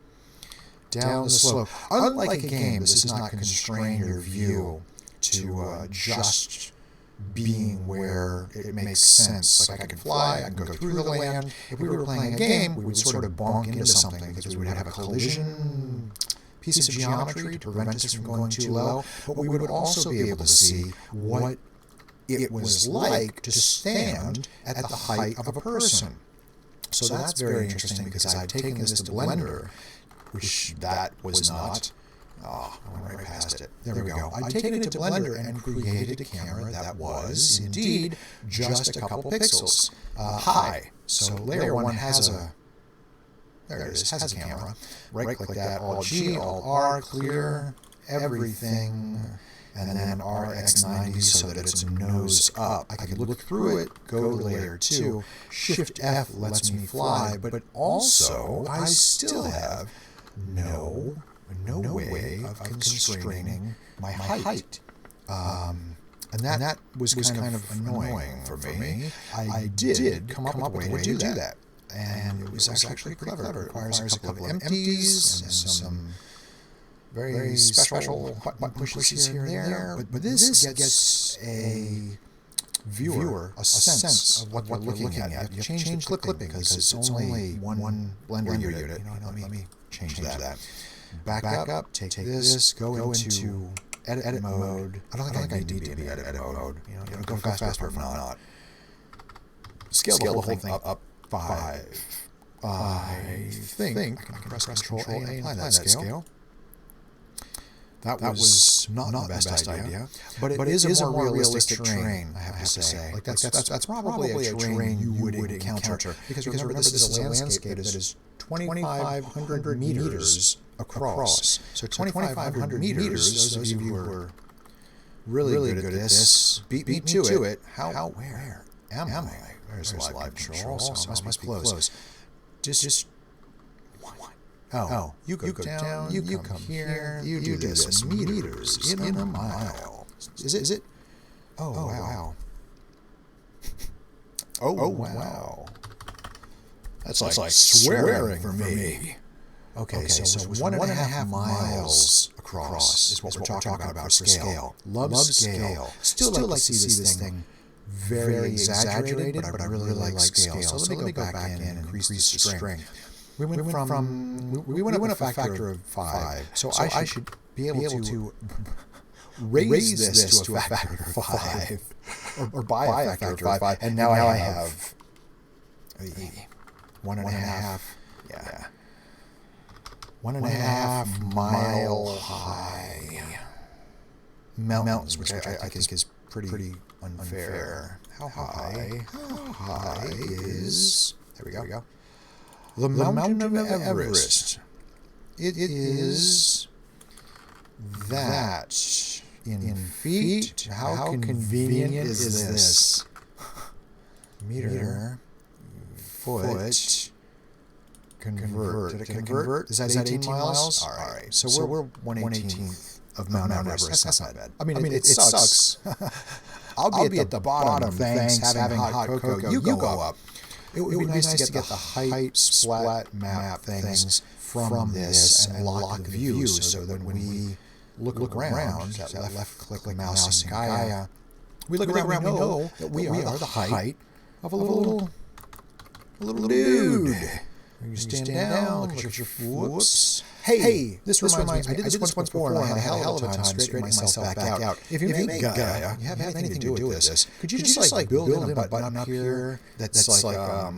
down the slope. Unlike a game, this does not constrain your view to just being where it makes sense. Like I can fly, I can go through the land. If we were playing a game, we would sort of bonk into something because we would have a collision piece of geometry to prevent us from going too low, but we would also be able to see what it was like to stand at the height of a person. So that's very interesting because I'd taken this to Blender, which that was not. Oh, I went right past it. There we go. I'd taken it to Blender and created a camera that was, indeed, just a couple pixels high. So layer 1 has a, there it is, has a camera. Right-click that, Alt-G, Alt-R, clear, everything, and then RX90 so that it's nose up. I can look through it, go to layer 2, Shift F lets me fly, but also I still have no way of constraining my height. And that was kind of annoying for me. I did come up with a way to do that. And it was actually pretty clever. It requires a couple of empties and some very special button pushes here and there. But this gets a viewer a sense of what they're looking at. You have to change the clipping because it's only one blender unit. Let me change that. Back up, take this, go into edit mode. I don't think I need to be edit mode. Go faster if not. Scale the whole thing up 5. I think I can press Control A and apply that scale. That was not the best idea, but it is a more realistic terrain, I have to say. Like that's probably a terrain you would encounter because remember this is a landscape that is 2,500 meters across. So 2,500 meters. Those of you who are really good at this, beat me to it. Where am I? There's live control, so it must be close. Just oh, you go down, you come here, you do this. Meters in a mile. Is it? Oh, wow. Oh, wow. That's like swearing for me. Okay, so 1.5 miles across is what we're talking about for scale. Love scale. Still like to see this thing very exaggerated, but I really like scale. So let me go back in and increase the strength. We went up a factor of 5. So I should be able to raise this to a factor of 5, or by a factor of 5. And now I have 1.5. Yeah. 1.5 mile high mountains, which I think is pretty unfair. How high is... There we go. The mountain of Everest. It is that in feet. How convenient is this? Meter, foot, convert. Did it convert? Is that 18 miles? All right. So we're 1/18th of Mount Everest. That's not bad. I mean, it sucks. I'll be at the bottom, thanks, having hot cocoa. You go up. It would be nice to get the height splat map things from this and lock the view so that when we look around, that left-click mouse in Gaia, we look around, we know that we are the height of a little dude. You stand down, look at your whoops. Hey, this reminds me, I did this once before and I had a hell of a time straightening myself back out. If you make Gaia, you have anything to do with this, could you just like build in a button up here that's like a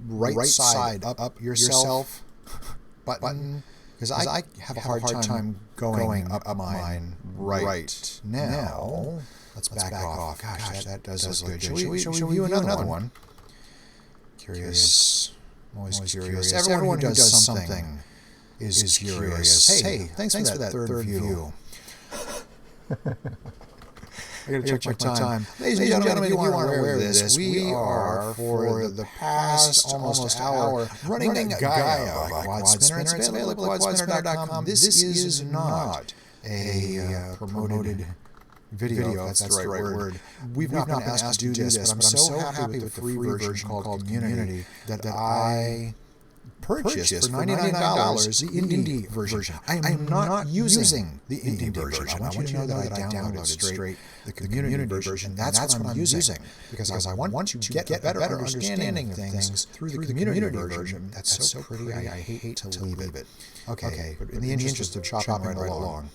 right side up yourself button? Because I have a hard time going up mine right now. Let's back off. Gosh, that does look good. Shall we view another one? Curious. I'm always curious. Everyone who does something is curious. Hey, thanks for that third view. I gotta check my time. Ladies and gentlemen, if you aren't aware of this, we are, for the past almost hour, running Gaia by Quad Spinner. It's available at quadspinner.com. This is not a promoted video, if that's the right word. We've not been asked to do this, but I'm so happy with the free version called Community that I purchased for $99 the indie version. I am not using the indie version. I want you to know that I downloaded straight the community version. That's what I'm using because I want to get a better understanding of things through the community version. That's so pretty. I hate to leave it. Okay, but in the interest of chopping right along.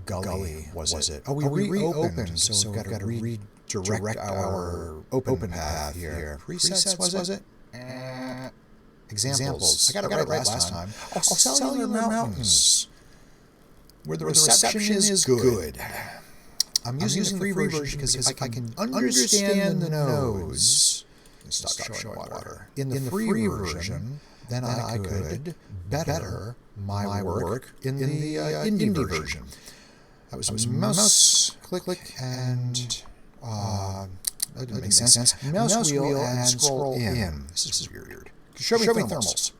Gully was it? Oh, we reopened, so we've got to redirect our open path here. Presets, was it? Examples. I got it right last time. Cellular mountains, where the reception is good. I'm using the free version because if I can understand the nodes, stop showing water. In the free version, then I could better my work in the indie version. That was mouse click and that makes sense. Mouse wheel and scroll in. This is weird. Show me thermals.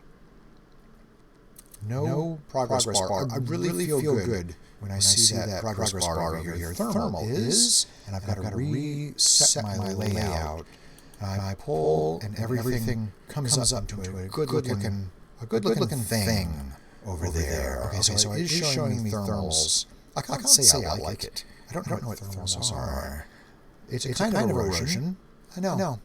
No progress bar. I really feel good when I see that progress bar over here. Thermal is, and I've got to reset my layout. I pull, and everything comes up to a good looking thing over there. Okay, so it is showing me thermals. I can't say I like it. I don't know what thermals are. It's a kind of erosion. I know.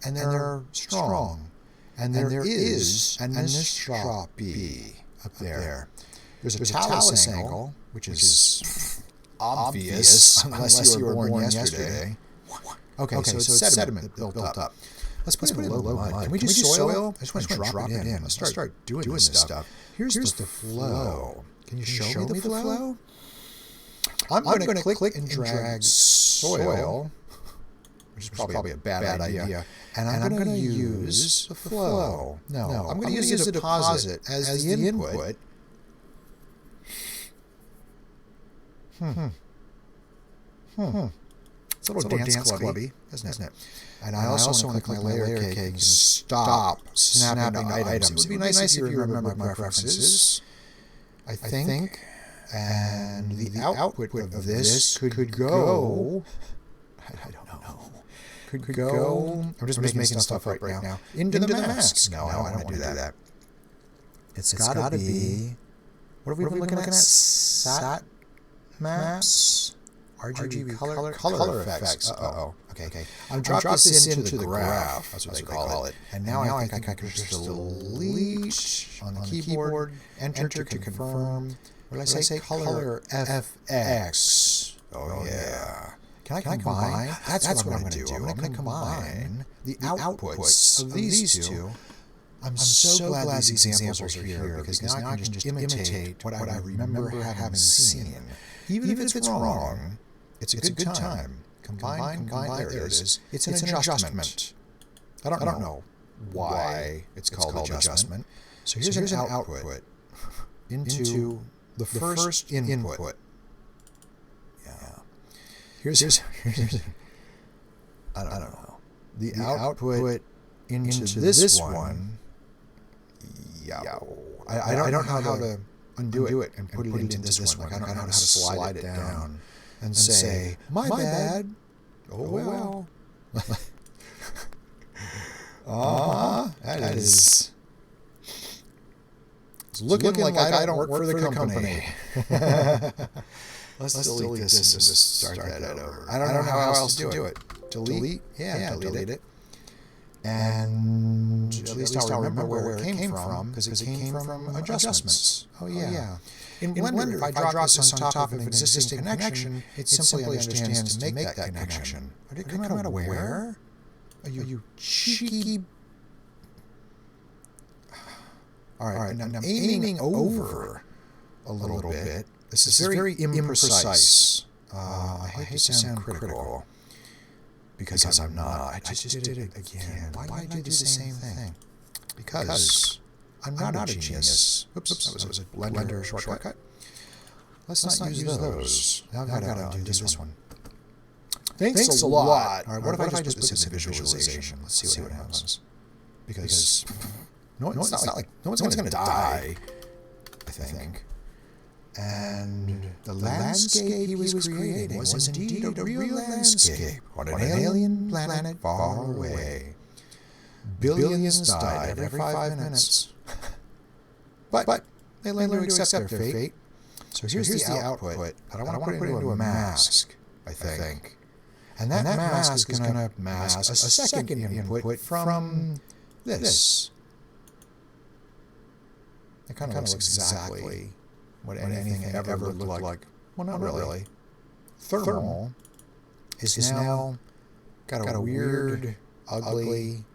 And they're strong. And there is an anisotropy up there. There's a talus angle, which is obvious unless you were born yesterday. Okay, so it's sediment built up. Let's put it in low mud. Can we do soil? I just want to drop it in. Let's start doing this stuff. Here's the flow. Can you show me the flow? I'm going to click and drag soil, which is probably a bad idea. And I'm going to use the flow. No, I'm going to use the deposit as the input. It's a little dance clubby, isn't it? And I also want to click my layer cake and stop snapping to items. It would be nice if you remember my preferences, I think. And the output of this could go, I don't know, could go, I'm just making stuff up right now, into the mask. No, I don't want to do that. It's got to be, what have we been looking at? Sat maps? RGB color effects. Okay. I've dropped this into the graph. That's what they call it. And now I think I can just delete on the keyboard, enter to confirm. What did I say? Color FX. Oh, yeah. Can I combine? That's what I'm going to do. I'm going to combine the outputs of these two. I'm so glad these examples are here because now I can just imitate what I remember having seen. Even if it's wrong, it's a good time. Combine, there it is. It's an adjustment. I don't know why it's called adjustment. So here's an output into the first input. Yeah. Here's I don't know. The output into this one. Yeah. I don't know how to undo it and put it into this one. I don't know how to slide it down and say, my bad. Oh well. That is... It's looking like I don't work for the company. Let's delete this and just start that over. I don't know how else to do it. Delete? Yeah, delete it. And at least I'll remember where it came from, because it came from adjustments. Oh, yeah. In Blender, if I drop this on top of an existing connection, it simply understands to make that connection. Did it come out of where? Are you cheeky... All right, and I'm aiming over a little bit. This is very imprecise. I hate to sound critical, because I'm not. I just did it again. Why did I do the same thing? Because I'm not a genius. Oops, that was a Blender shortcut. Let's not use those. Now I've got to undo this one. Thanks a lot. All right, what if I just put this in visualization? Let's see what happens. Because no, it's not like no one's going to die, I think. And the landscape he was creating was indeed a real landscape on an alien planet far away. Billions died every 5 minutes. But they learned to accept their fate. So here's the output. But I want to put it into a mask, I think. And that mask is going to mask a second input from this. It kind of looks exactly what anything ever looked like. Well, not really. Thermal is now got a weird, ugly...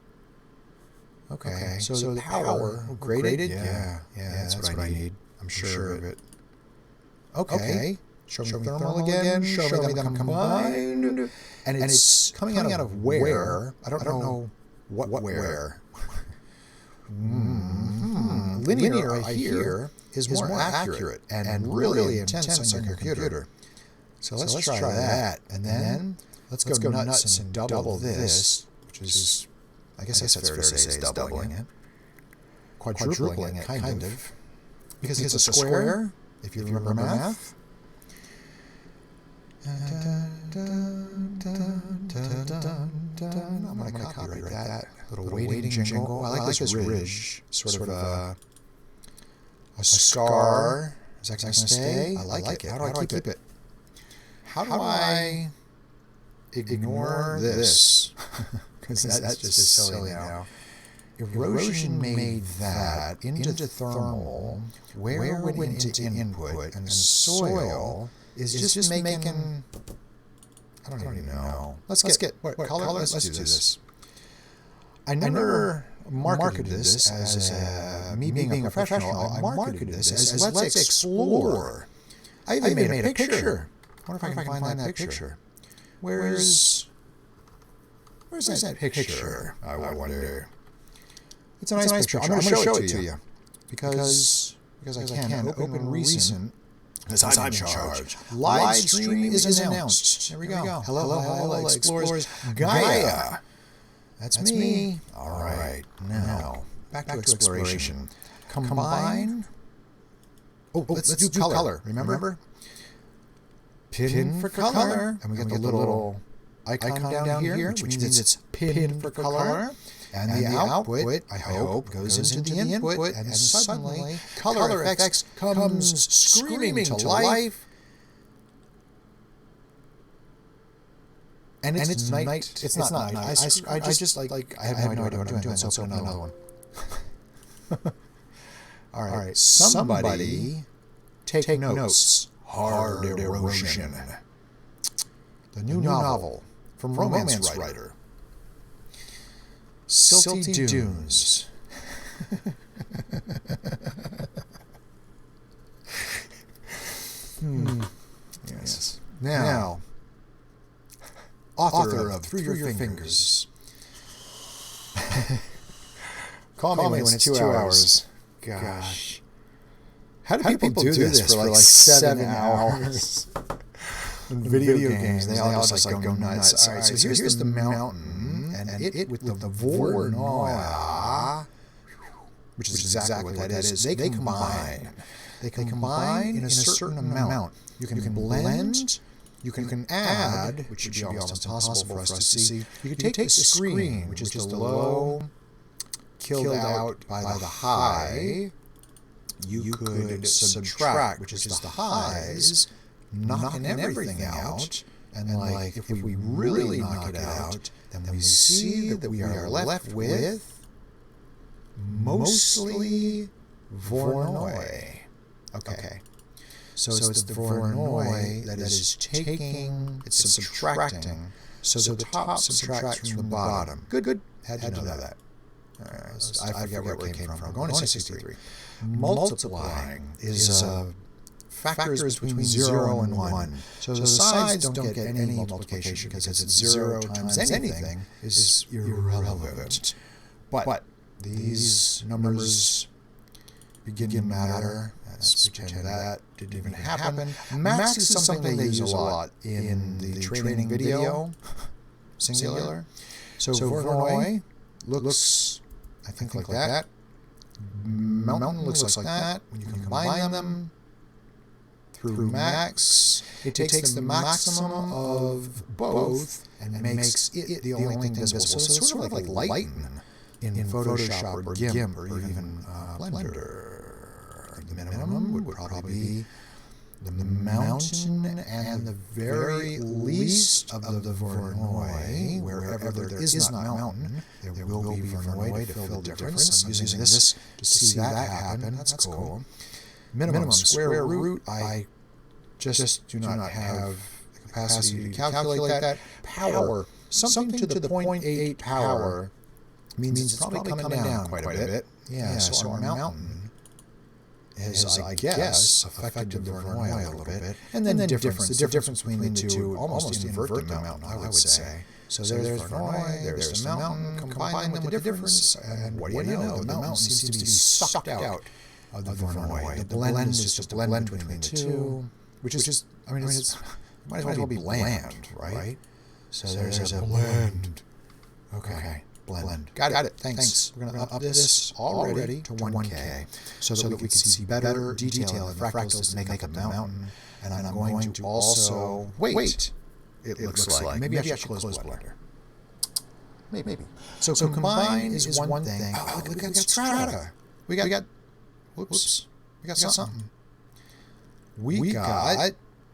Okay, so the power graded? Yeah, that's what I need. I'm sure of it. Okay, show me thermal again. Show me them combined. And it's coming out of where? I don't know what where. linear right here is more accurate and really intense on your computer. So let's try that. And then let's go nuts and double this, which is, I guess that's fair to say is doubling it. Quadrupling it, kind of. Because it's a square, if you remember math. I'm going to copyright that little waiting jingle. I like this ridge, sort of a scar. Is that going to stay? I like it. How do I keep it? How do I ignore this? Because that's just silly now. Erosion made that into thermal, where it went into input, and soil is just making, I don't even know. Let's get what color? Let's do this. I never marketed this as me being a professional. I marketed this as let's explore. I even made a picture. I wonder if I can find that picture. Where's that picture? I wonder. It's a nice picture. I'm going to show it to you because I can. Open recent. Because I'm in charge. Live stream is announced. There we go. Hello, explorers. Gaia. That's me. All right. Now, back to exploration. Combine. Oh, let's do color. Remember? Pin for color. And we get the little icon down here, which means it's pin for color. And the output, I hope, goes into the input, and suddenly color effects comes screaming to life. And it's night. It's not night. I just like I have no idea what I'm doing. Let's open another one. All right. Somebody take notes. Hard Erosion. The new novel from romance writer. Silty Dunes. Yes. Now, author of Through Your Fingers. Call me when it's 2 hours. Gosh. How do people do this for like 7 hours? Video games, they all just like go nuts. All right, so here's the mountain, and it with the Vornoia, which is exactly what that is. They combine. They combine in a certain amount. You can blend. You can add, which should be almost impossible for us to see. You can take the screen, which is the low, killed out by the high. You could subtract, which is the highs, knocking everything out. And then, like, if we really knock it out, then we see that we are left with mostly Vornoi. Okay. So it's the Vornoi that is taking, it's subtracting. So the top subtracts from the bottom. Good. Had to know that. All right, I forget where it came from. We're going to 63. Multiplying is factors between 0 and 1. So the sides don't get any multiplication because it's 0 times anything is irrelevant. But these numbers begin to matter. Let's pretend that didn't even happen. Max is something they use a lot in the training video, singular. So Vornoi looks, I think, like that. Mountain looks like that. When you combine them through max, it takes the maximum of both and makes it the only thing visible. So it's sort of like lighten in Photoshop or GIMP or even Blender. The minimum would probably be the mountain and the very least of the Vornoi. Wherever there is not mountain, there will be Vornoi to fill the difference. I'm using this to see that happen. That's cool. Minimum square root, I just do not have the capacity to calculate that. Power, something to the 0.8 power means it's probably coming down quite a bit. Yeah, so our mountain has, I guess, affected the Vornoi a little bit. And then the difference between the two, almost invert the mountain, I would say. So there's Verneuil, there's the mountain, combine them with the difference, and what do you know? The mountain seems to be sucked out of the Verneuil. The blend is just a blend between the two, which is, I mean, it might as well be bland, right? So there's a blend. Okay, blend. Got it. Thanks. We're going to up this already to 1K so that we can see better detail in the fractals that make up the mountain. And I'm going to also wait. It looks like maybe I should close blender. Maybe. So combine is one thing. Oh, look, we got strata. We got. Whoops. We got something. We got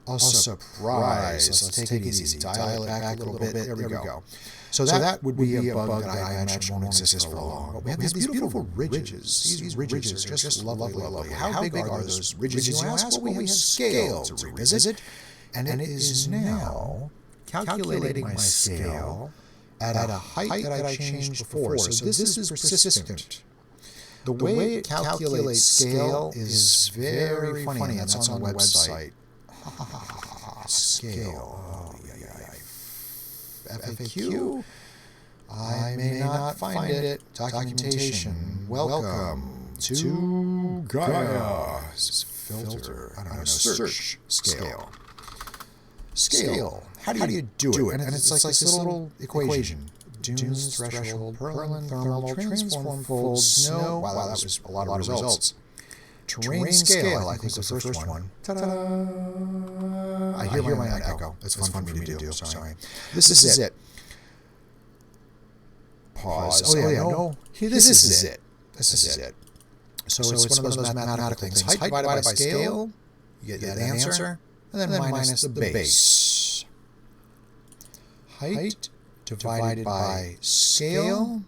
a surprise. Let's take it easy. Dial it back a little bit. There we go. So that would be a bug that I imagine won't exist for long. But we have these beautiful ridges. These ridges are just lovely. How big are those ridges, you ask? Well, we have scale to revisit. And it is now calculating my scale at a height that I changed before. So this is persistent. The way it calculates scale is very funny. That's on the website. Scale. Oh, yeah. FAQ? I may not find it. Documentation. Welcome to Gaia. Filter. I don't know. Search. Scale. How do you do it? And it's like this little equation. Dunes, threshold, Perlin, thermal, transform, fold, snow. Wow, that was a lot of results. Terrain scale, I think was the first one. Ta-da! I hear my own echo. That's fun for me to do. Sorry. This is it. Pause. Oh yeah, no. This is it. So it's one of those mathematical things. Height divided by scale, you get that answer, and then minus the base. Height divided by scale,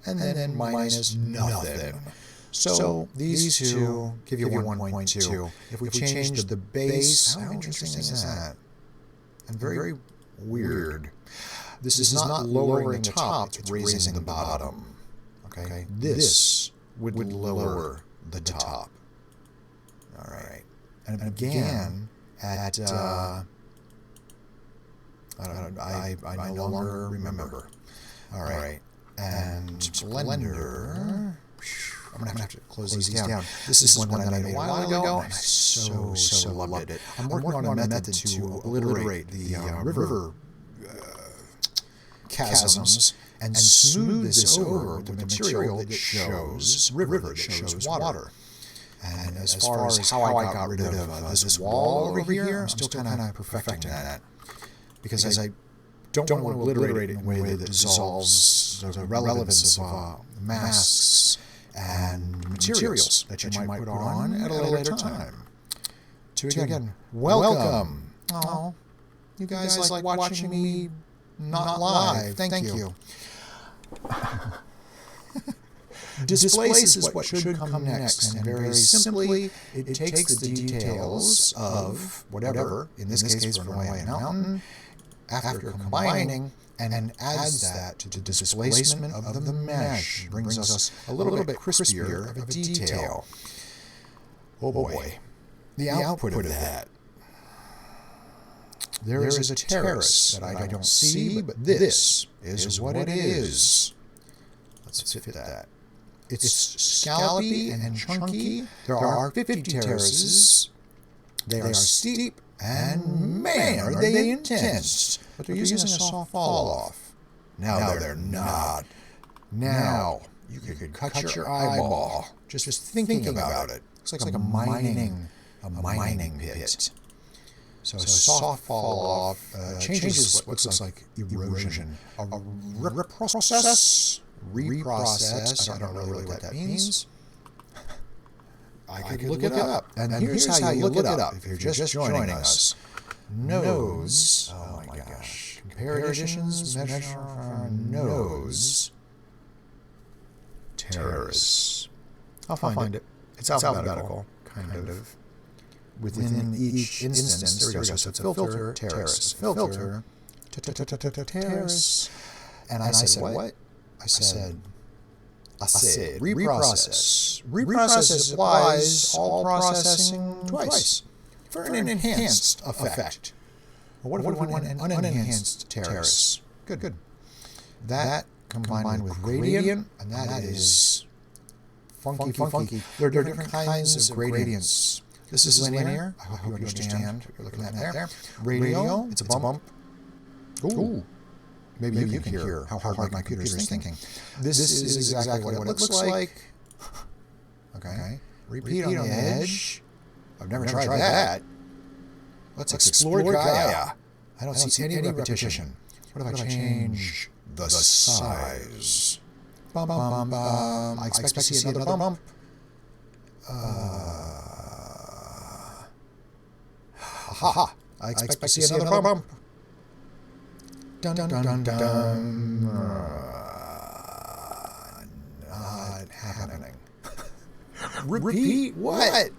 and then minus nothing. So these two give you 1.2. If we change the base, how interesting is that? And very weird. This is not lowering the top, it's raising the bottom. Okay? This would lower the top. All right. And it began at... I no longer remember. All right. And Blender... I'm going to have to close these down. This is one that I made a while ago, and I so loved it. I'm working on a method to obliterate the river chasms and smooth this over with the material that shows river, that shows water. And as far as how I got rid of this wall over here, I'm still kind of perfecting that. Because I don't want to obliterate it in a way that dissolves the relevance of masks and materials that you might put on at a later time. To again, welcome. Oh, you guys like watching me not live. Thank you. Displace is what should come next, and very simply, it takes the details of whatever, in this case, Verneuil and mountain, after combining, and adds that to the displacement of the mesh, brings us a little bit crispier of a detail. Oh boy, the output of that. There is a terrace that I don't see, but this is what it is. Let's fit that. It's scallopy and chunky. There are 50 terraces. They are steep, and man, are they intense. But they're using a soft fall-off. Now they're not. Now you could cut your eyeball just thinking about it. It's like a mining pit. So a soft fall-off changes what looks like erosion. A reprocess. I don't know really what that means. I could look it up. And here's how you look it up if you're just joining us. Nose. Oh my gosh. Compare additions, measure nose. Terrace. I'll find it. It's alphabetical, kind of. Within each instance, there we go. So it's a filter, terrace. Filter, terrace. And I said, what? I said, reprocess. Reprocess applies all processing twice for an enhanced effect. Well, what if we want an unenhanced terrace? Good. That combined with gradient, and that is funky. There are different kinds of gradients. This is linear. I hope you understand what you're looking at there. Radial, it's a bump. Ooh. Maybe you can hear how hard my computer is thinking. This is exactly what it looks like. Okay. Repeat on the edge. I've never tried that. Let's explore Gaia. I don't see any repetition. What if I change the size? Bum, bum, bum. I expect to see another bump. Aha! I expect to see another bump. Dun dun dun dun. Not happening. Repeat what?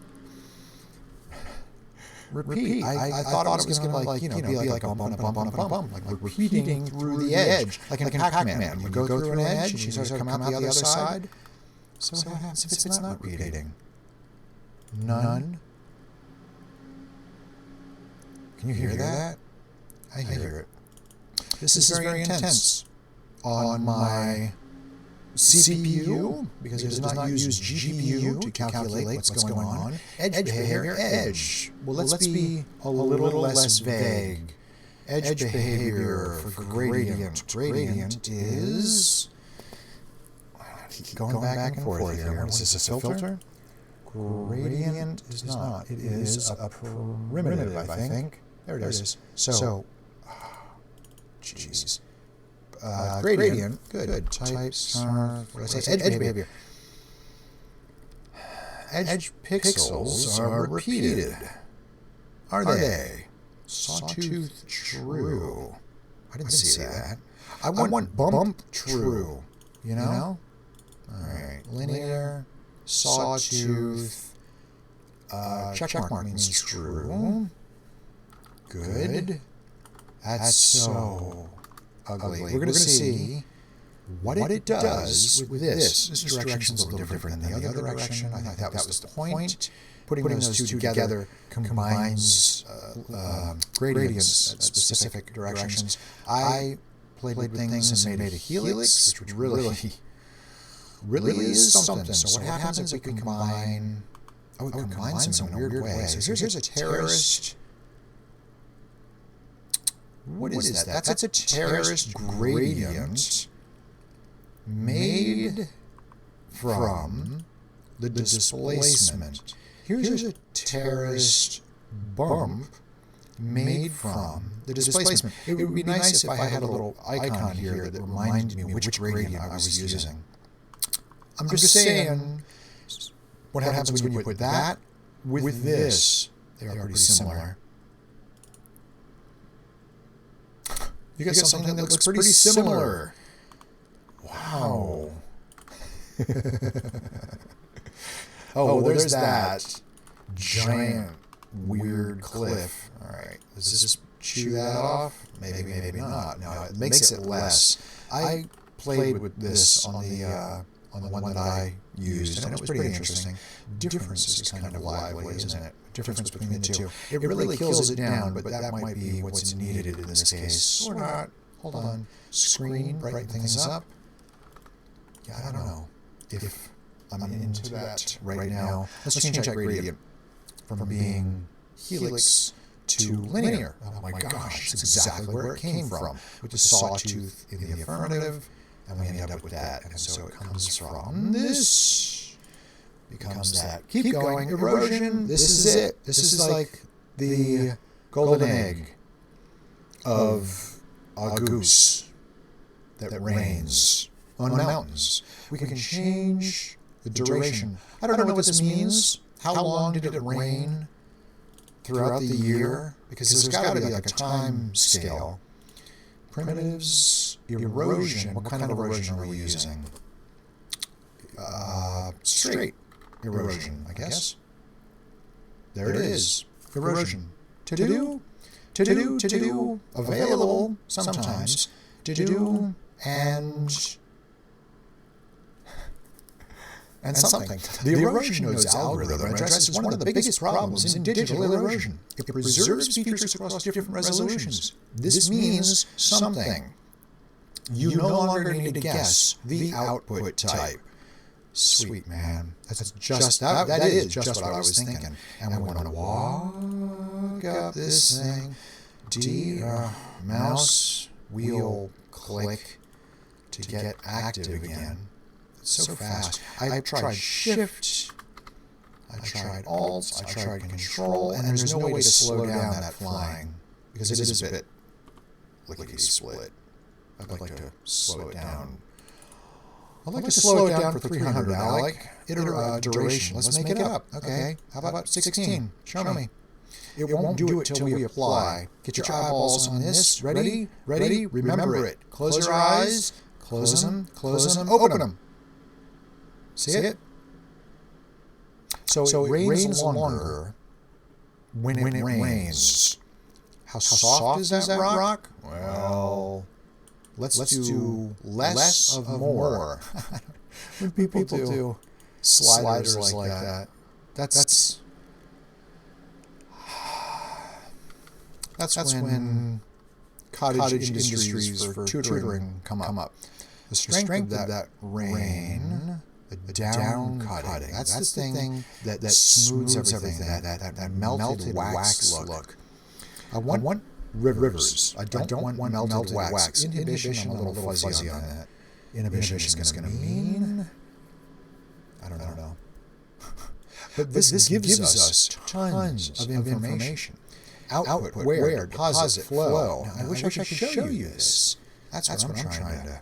Repeat. I thought it was going to be like a bump, like repeating through the edge, like in Pac-Man. You go through an edge, and you sort of come out the other side. So what happens if it's not repeating? None. Can you hear that? I hear it. This is very intense on my CPU because it does not use GPU to calculate what's going on. Edge behavior, edge. Well, let's be a little less vague. Edge behavior for gradient. Gradient is... Keep going back and forth here. Is this a filter? Gradient is not. It is a primitive, I think. There it is. So, jeez. Gradient, good. Types, edge behavior. Edge pixels are repeated. Are they? Sawtooth, true. I didn't see that. I want bump, true. You know? Alright. Linear, sawtooth, checkmark means true. Good. That's so ugly. We're going to see what it does with this. This direction's a little different than the other direction. I think that was the point. Putting those two together combines gradients at specific directions. I played with things and made a helix, which really is something. So what happens if we combine... Oh, it combines them in a weird way. So here's a terraced... What is that? That's a terraced gradient made from the displacement. Here's a terraced bump made from the displacement. It would be nice if I had a little icon here that reminded me which gradient I was using. I'm just saying, what happens when you put that with this? They are pretty similar. You get something that looks pretty similar. Wow. Well, there's that giant, weird cliff. All right, let's just chew that off. Maybe not. No, it makes it less. I played with this on the one that I used, and it was pretty interesting. Difference is kind of lively, isn't it? Difference between the two. It really kills it down, but that might be what's needed in this case. Or not. Hold on. Screen, brighten things up. Yeah, I don't know if I'm into that right now. Let's change that gradient from being helix to linear. Oh my gosh, that's exactly where it came from. With the sawtooth in the affirmative, and we end up with that. And so it comes from this, becomes that. Keep going. Erosion. This is it. This is like the golden egg of a goose that reigns on mountains. We can change the duration. I don't know what this means. How long did it rain throughout the year? Because there's got to be like a time scale. Primitives, erosion. What kind of erosion are we using? Straight erosion, I guess. There it is. Erosion. To do. Available sometimes. To do and and something. The erosion nodes algorithm addresses one of the biggest problems in digital erosion. It preserves features across different resolutions. This means something. You no longer need to guess the output type. Sweet, man. That's just that is just what I was thinking. And we're going to walk up this thing. Mouse wheel click to get active again. It's so fast. I tried Shift, I tried Alt, I tried Control, and there's no way to slow down that flying because it is a bit lickety-split. I'd like to slow it down. I'd like to slow it down for 300, Alec. Duration. Let's make it up. Okay. How about 16? Show me. It won't do it till we apply. Get your eyeballs on this. Ready? Ready? Remember it. Close your eyes. Close them. Close them. Open them. See it? So it rains longer when it rains. How soft is that rock? Well, let's do less of more. When people do sliders like that, that's when cottage industries for tutoring come up. The strength of that rain, the down cutting, that's the thing that smooths everything, that melted wax look. I want rivers. I don't want melted wax. Inhibition, I'm a little fuzzy on that. Inhibition is going to mean, I don't know. But this gives us tons of information. Output, where, deposit, flow. Now, I wish I could show you this. That's what I'm trying to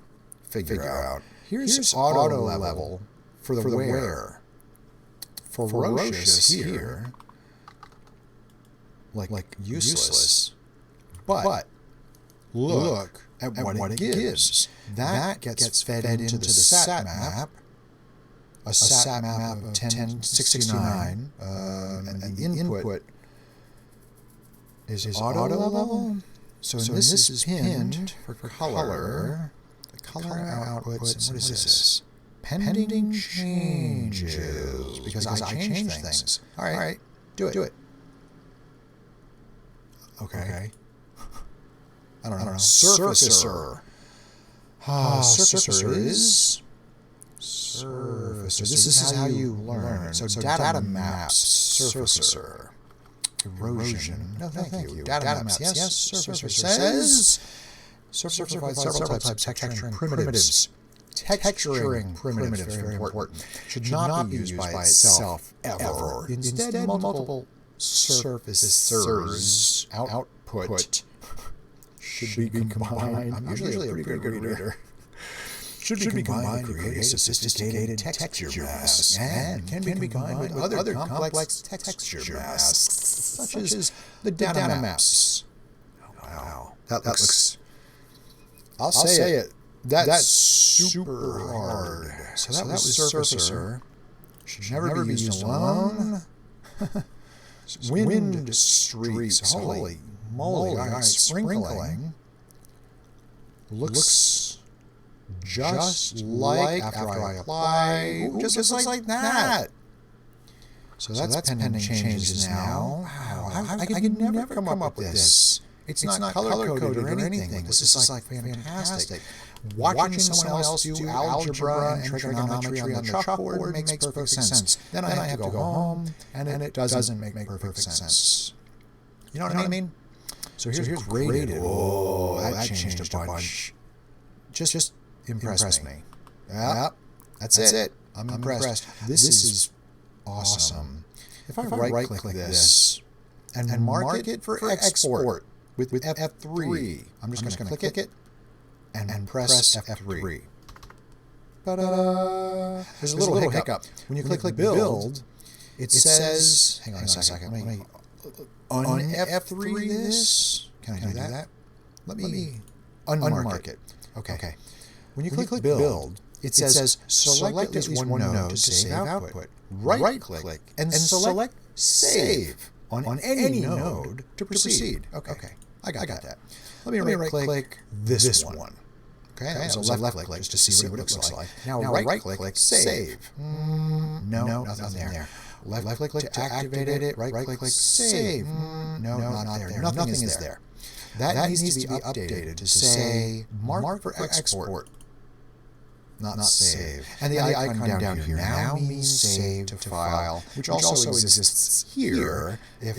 figure out. Here's auto level for the where. Ferocious here, like useless. But look at what it gives. That gets fed into the sat map. A sat map of 1069, and the input is auto level. So this is pinned for color. The color outputs. What is this? Pending changes. Because I change things. All right. Do it. Okay. I don't know. Surfacer. Surfacer is... Surfacer. This is how you learn. So data maps. Surfacer. Erosion. No, thank you. Data maps. Yes. Surfacer says... Surfacer provides several types of texturing primitives. Texturing primitives, very important. Should not be used by itself ever. Instead, multiple surfacers output should be combined. I'm usually a pretty good reader. Should be combined to create a sophisticated texture mask, and can be combined with other complex texture masks, such as the data maps. Wow, that looks. I'll say it. That's super hard. So that was Surfacer. Should never be used alone. Wind streaks. Holy moly! All right, sprinkling looks just like after I apply. Just like that. So that's pending changes now. Wow, I could never come up with this. It's not color-coded or anything. This is like fantastic. Watching someone else do algebra and trigonometry on the chalkboard makes perfect sense. Then I have to go home, and it doesn't make perfect sense. You know what I mean? So here's graded. Oh, that changed a bunch. Just impress me. Yep, that's it. I'm impressed. This is awesome. If I right-click this and mark it for export with F3, I'm just going to click it and press F3. Ta-da! There's a little hiccup. When you click build, it says, hang on a second, let me un-F3 this. Can I do that? Let me unmark it. Okay. When you click build, it says select at least one node to save output. Right-click and select save on any node to proceed. Okay. I got that. Let me right-click this one. Okay, that was a left click just to see what it looks like. Now right click, save. No, nothing there. Left click to activate it, right click, save. No, not there. Nothing is there. That needs to be updated to say mark for export, not save. And the icon down here now means save to file, which also exists here if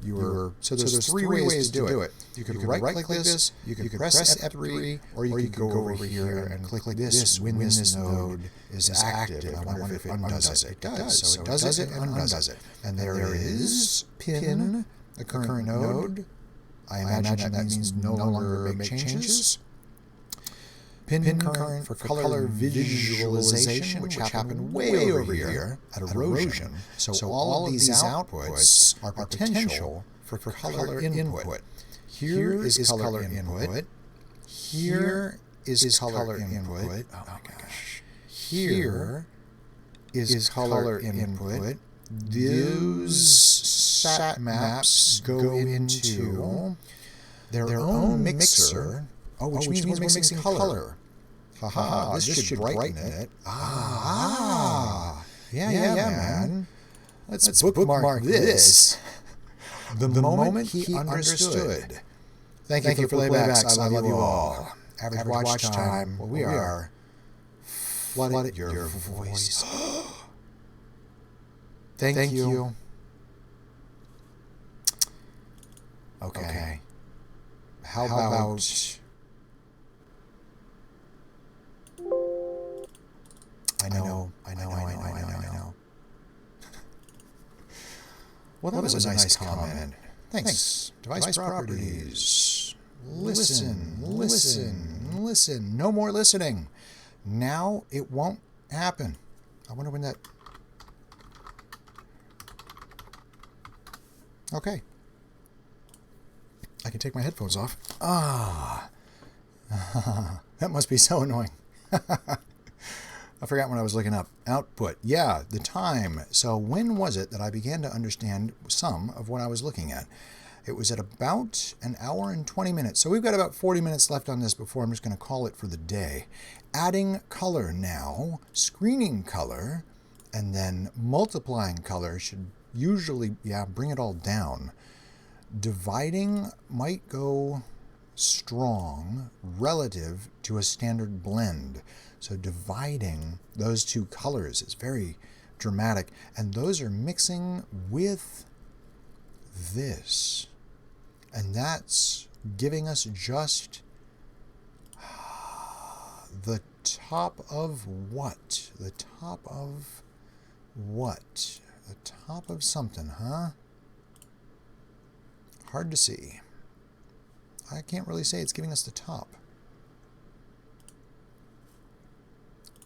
you were... So there's three ways to do it. You could right-click this, you could press F3, or you could go over here and click this when this node is active. I wonder if it undoes it. It does. So it does it and undoes it. And there is pin, the current node. I imagine that means no longer make changes. Pin current for color visualization, which happened way over here at erosion. So all of these outputs are potential for color input. Here is color input. Here is color input. Oh my gosh. Here is color input. Those sat maps go into their own mixer. Oh, which means we're mixing color. Haha, this should brighten it. Yeah, man. Let's bookmark this. The moment he understood. Thank you for playbacks. I love you all. Average watch time. Well, we are flooded your voice. Thank you. Okay. How about... I know. Well, that was a nice comment. Thanks. Device properties. Listen. No more listening. Now it won't happen. I wonder when that... Okay. I can take my headphones off. That must be so annoying. I forgot when I was looking up. Output. Yeah, the time. So when was it that I began to understand some of what I was looking at? It was at about an hour and 20 minutes. So we've got about 40 minutes left on this before I'm just going to call it for the day. Adding color now, screening color, and then multiplying color should usually, bring it all down. Dividing might go strong relative to a standard blend. So dividing those two colors is very dramatic. And those are mixing with this. And that's giving us just the top of what? The top of what? The top of something, huh? Hard to see. I can't really say it's giving us the top.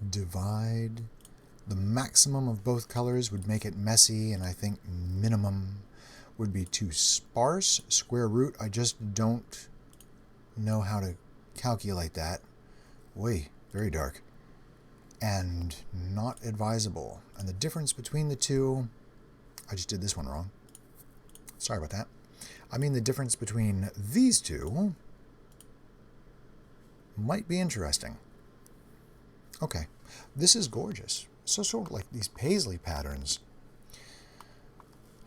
Divide. The maximum of both colors would make it messy, and I think minimum would be too sparse. Square root, I just don't know how to calculate that. Way, very dark. And not advisable. And the difference between the two, I just did this one wrong. Sorry about that. I mean the difference between these two might be interesting. Okay, this is gorgeous. So sort of like these paisley patterns.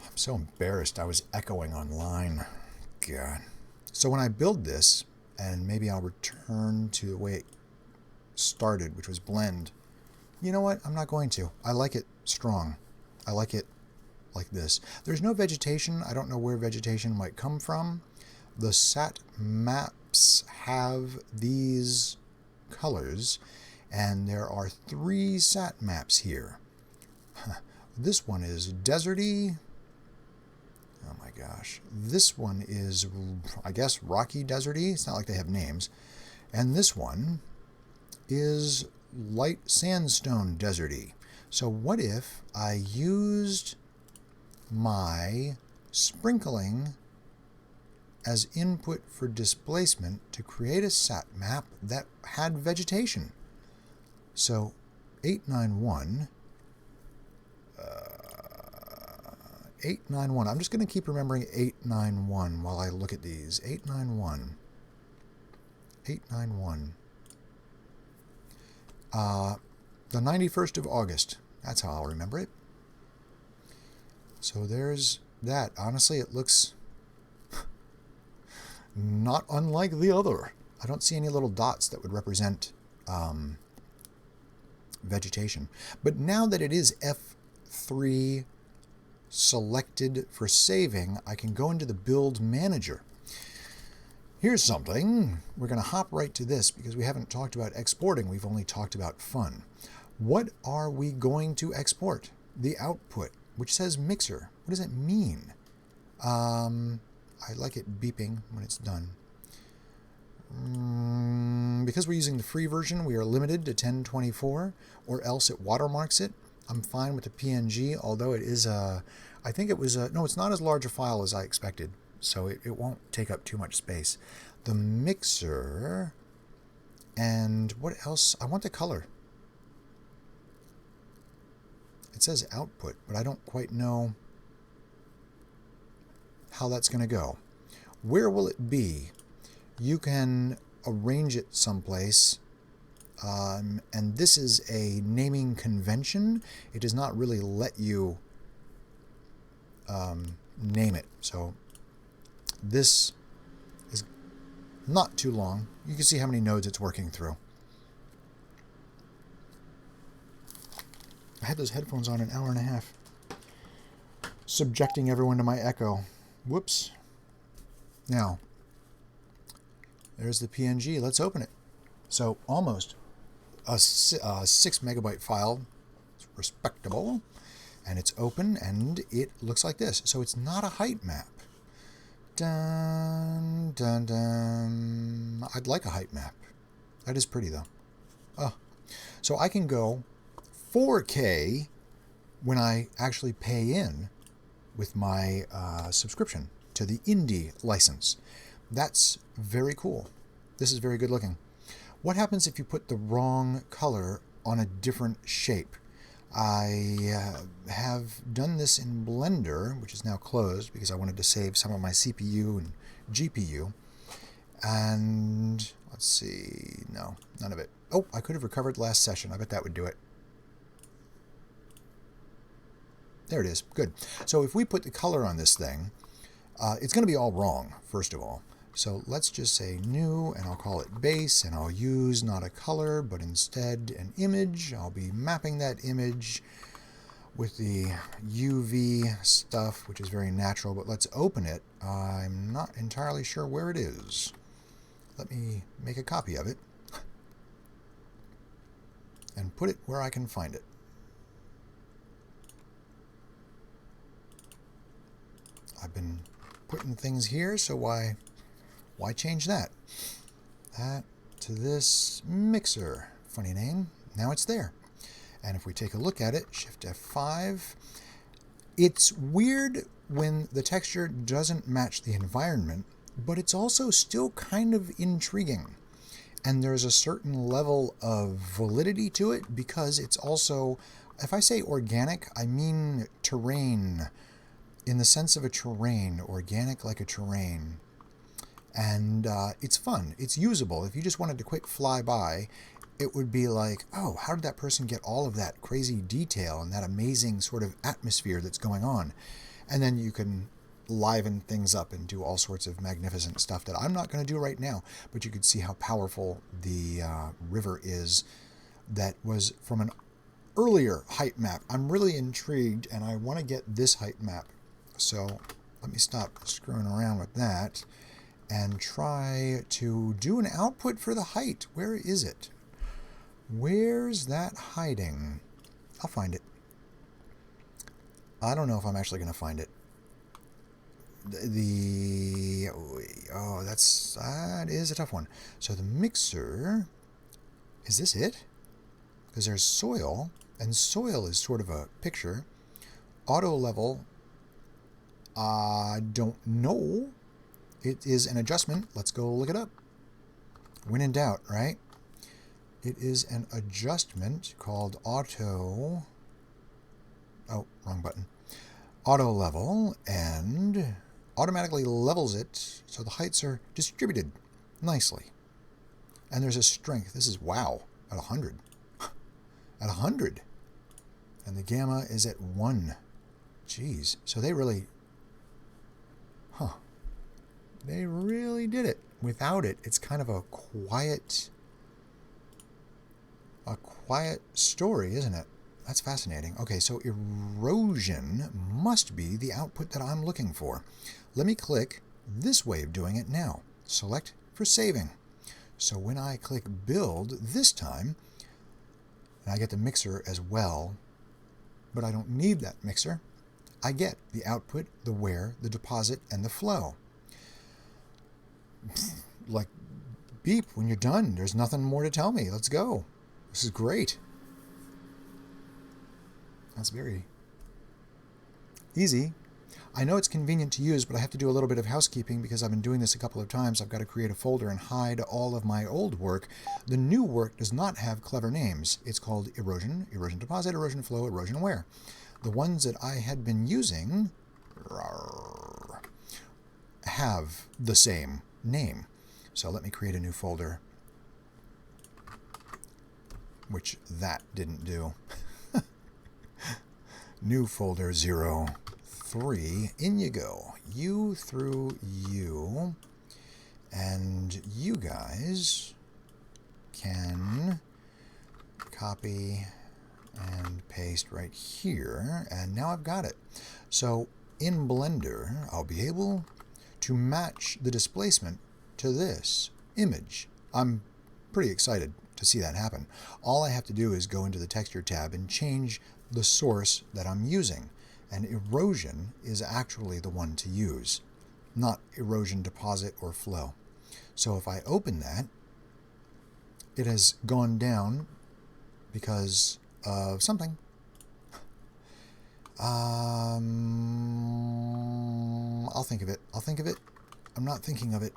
I'm so embarrassed I was echoing online. God. So when I build this, and maybe I'll return to the way it started, which was blend. You know what? I'm not going to. I like it strong. I like it like this. There's no vegetation. I don't know where vegetation might come from. The sat maps have these colors, and there are 3 sat maps here. This one is deserty. Oh my gosh. This one is, I guess, rocky deserty. It's not like they have names. And this one is light sandstone deserty. So what if I used my sprinkling as input for displacement to create a sat map that had vegetation? So 891, 891. I'm just going to keep remembering 891 while I look at these. 891. The 91st of August. That's how I'll remember it. So there's that. Honestly, it looks not unlike the other. I don't see any little dots that would represent vegetation. But now that it is F3 selected for saving, I can go into the build manager. Here's something. We're going to hop right to this because we haven't talked about exporting. We've only talked about fun. What are we going to export? The output, which says mixer. What does it mean? I like it beeping when it's done. Because we're using the free version, we are limited to 1024, or else it watermarks it. I'm fine with the PNG, although it is I think it was no, it's not as large a file as I expected, so it won't take up too much space. The mixer, and what else? I want the color. It says output, but I don't quite know how that's going to go. Where will it be? You can arrange it someplace, and this is a naming convention. It does not really let you name it. So this is not too long. You can see how many nodes it's working through. I had those headphones on an hour and a half, subjecting everyone to my echo. Whoops. Now, there's the PNG. Let's open it. So almost a 6 megabyte file. It's respectable. And it's open, and it looks like this. So it's not a height map. Dun, dun, dun. I'd like a height map. That is pretty, though. Oh. So I can go 4K when I actually pay in with my subscription to the Indie license. That's very cool. This is very good looking. What happens if you put the wrong color on a different shape? I have done this in Blender, which is now closed because I wanted to save some of my CPU and GPU. And let's see, no, none of it. Oh, I could have recovered last session. I bet that would do it. There it is. Good. So if we put the color on this thing, it's going to be all wrong, first of all. So let's just say new, and I'll call it base, and I'll use not a color, but instead an image. I'll be mapping that image with the UV stuff, which is very natural, but let's open it. I'm not entirely sure where it is. Let me make a copy of it and put it where I can find it. I've been putting things here, so why change that? That to this mixer. Funny name. Now it's there. And if we take a look at it, Shift F5, it's weird when the texture doesn't match the environment, but it's also still kind of intriguing. And there's a certain level of validity to it because it's also, if I say organic, I mean terrain. In the sense of a terrain, organic like a terrain. And it's fun. It's usable. If you just wanted to quick fly by, it would be like, oh, how did that person get all of that crazy detail and that amazing sort of atmosphere that's going on? And then you can liven things up and do all sorts of magnificent stuff that I'm not going to do right now, but you could see how powerful the river is that was from an earlier height map. I'm really intrigued, and I want to get this height map. So let me stop screwing around with that and try to do an output for the height. Where is it? Where's that hiding? I'll find it. I don't know if I'm actually going to find it. That is a tough one. So the mixer, is this it? Because there's soil, and soil is sort of a picture. Auto level, I don't know. It is an adjustment. Let's go look it up. When in doubt, right? It is an adjustment called auto. Oh, wrong button. Auto level, and automatically levels it so the heights are distributed nicely. And there's a strength. This is wow at 100. at 100. And the gamma is at 1. Jeez. So they really... They really did it. Without it, it's kind of a quiet story, isn't it? That's fascinating. Okay, so erosion must be the output that I'm looking for. Let me click this way of doing it now. Select for saving. So when I click build this time, and I get the mixer as well, but I don't need that mixer, I get the output, the wear, the deposit, and the flow. Like, beep, when you're done. There's nothing more to tell me. Let's go. This is great. That's very easy. I know it's convenient to use, but I have to do a little bit of housekeeping because I've been doing this a couple of times. I've got to create a folder and hide all of my old work. The new work does not have clever names. It's called erosion, erosion deposit, erosion flow, erosion wear. The ones that I had been using have the same name. So let me create a new folder, which that didn't do. New folder 03. In you go. You through you. And you guys can copy and paste right here. And now I've got it. So in Blender, I'll be able to match the displacement to this image. I'm pretty excited to see that happen. All I have to do is go into the texture tab and change the source that I'm using. And erosion is actually the one to use, not erosion deposit or flow. So if I open that, it has gone down because of something. I'll think of it. I'll think of it. I'm not thinking of it.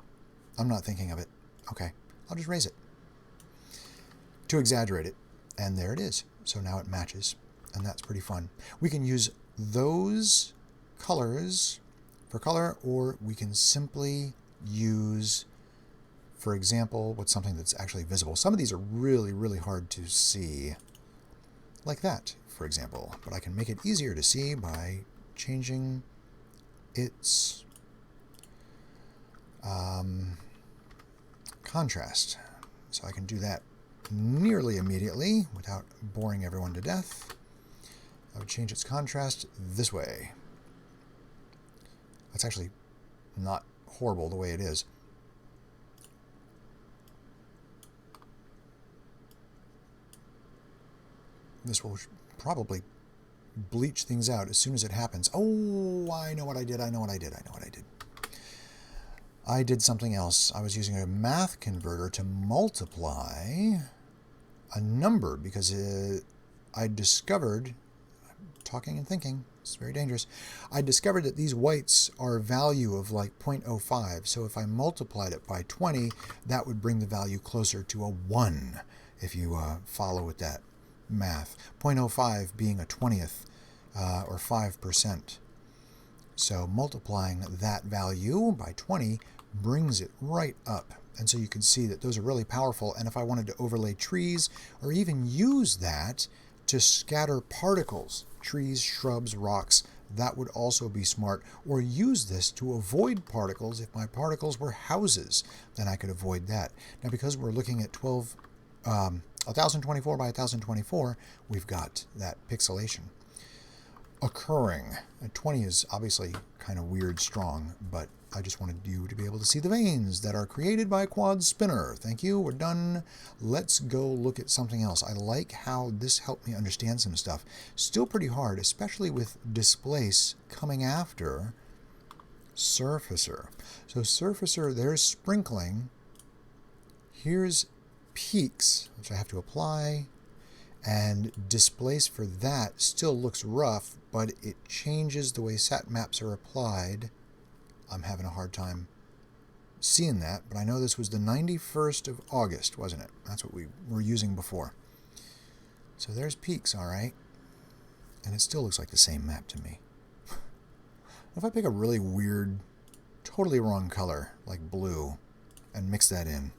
I'm not thinking of it. Okay, I'll just raise it to exaggerate it. And there it is. So now it matches. And that's pretty fun. We can use those colors for color, or we can simply use, for example, what's something that's actually visible. Some of these are really, really hard to see. Like that, for example. But I can make it easier to see by changing its contrast. So I can do that nearly immediately without boring everyone to death. I would change its contrast this way. That's actually not horrible the way it is. This will probably bleach things out as soon as it happens. Oh, I know what I did. I know what I did. I know what I did. I did something else. I was using a math converter to multiply a number because I discovered, talking and thinking, it's very dangerous. I discovered that these whites are a value of like 0.05. So if I multiplied it by 20, that would bring the value closer to a 1 if you follow with that math. 0.05 being a 20th or 5%. So multiplying that value by 20 brings it right up. And so you can see that those are really powerful. And if I wanted to overlay trees or even use that to scatter particles, trees, shrubs, rocks, that would also be smart. Or use this to avoid particles. If my particles were houses, then I could avoid that. Now, because we're looking at 1024 by 1024, we've got that pixelation occurring. And 20 is obviously kind of weird strong, but I just wanted you to be able to see the veins that are created by Quad Spinner. Thank you. We're done. Let's go look at something else. I like how this helped me understand some stuff. Still pretty hard, especially with displace coming after surfacer. So surfacer, there's sprinkling. Here's peaks, which I have to apply. And displace for that still looks rough, but it changes the way sat maps are applied. I'm having a hard time seeing that, but I know this was the 91st of August, wasn't it? That's what we were using before. So there's peaks, all right. And it still looks like the same map to me. If I pick a really weird, totally wrong color, like blue, and mix that in,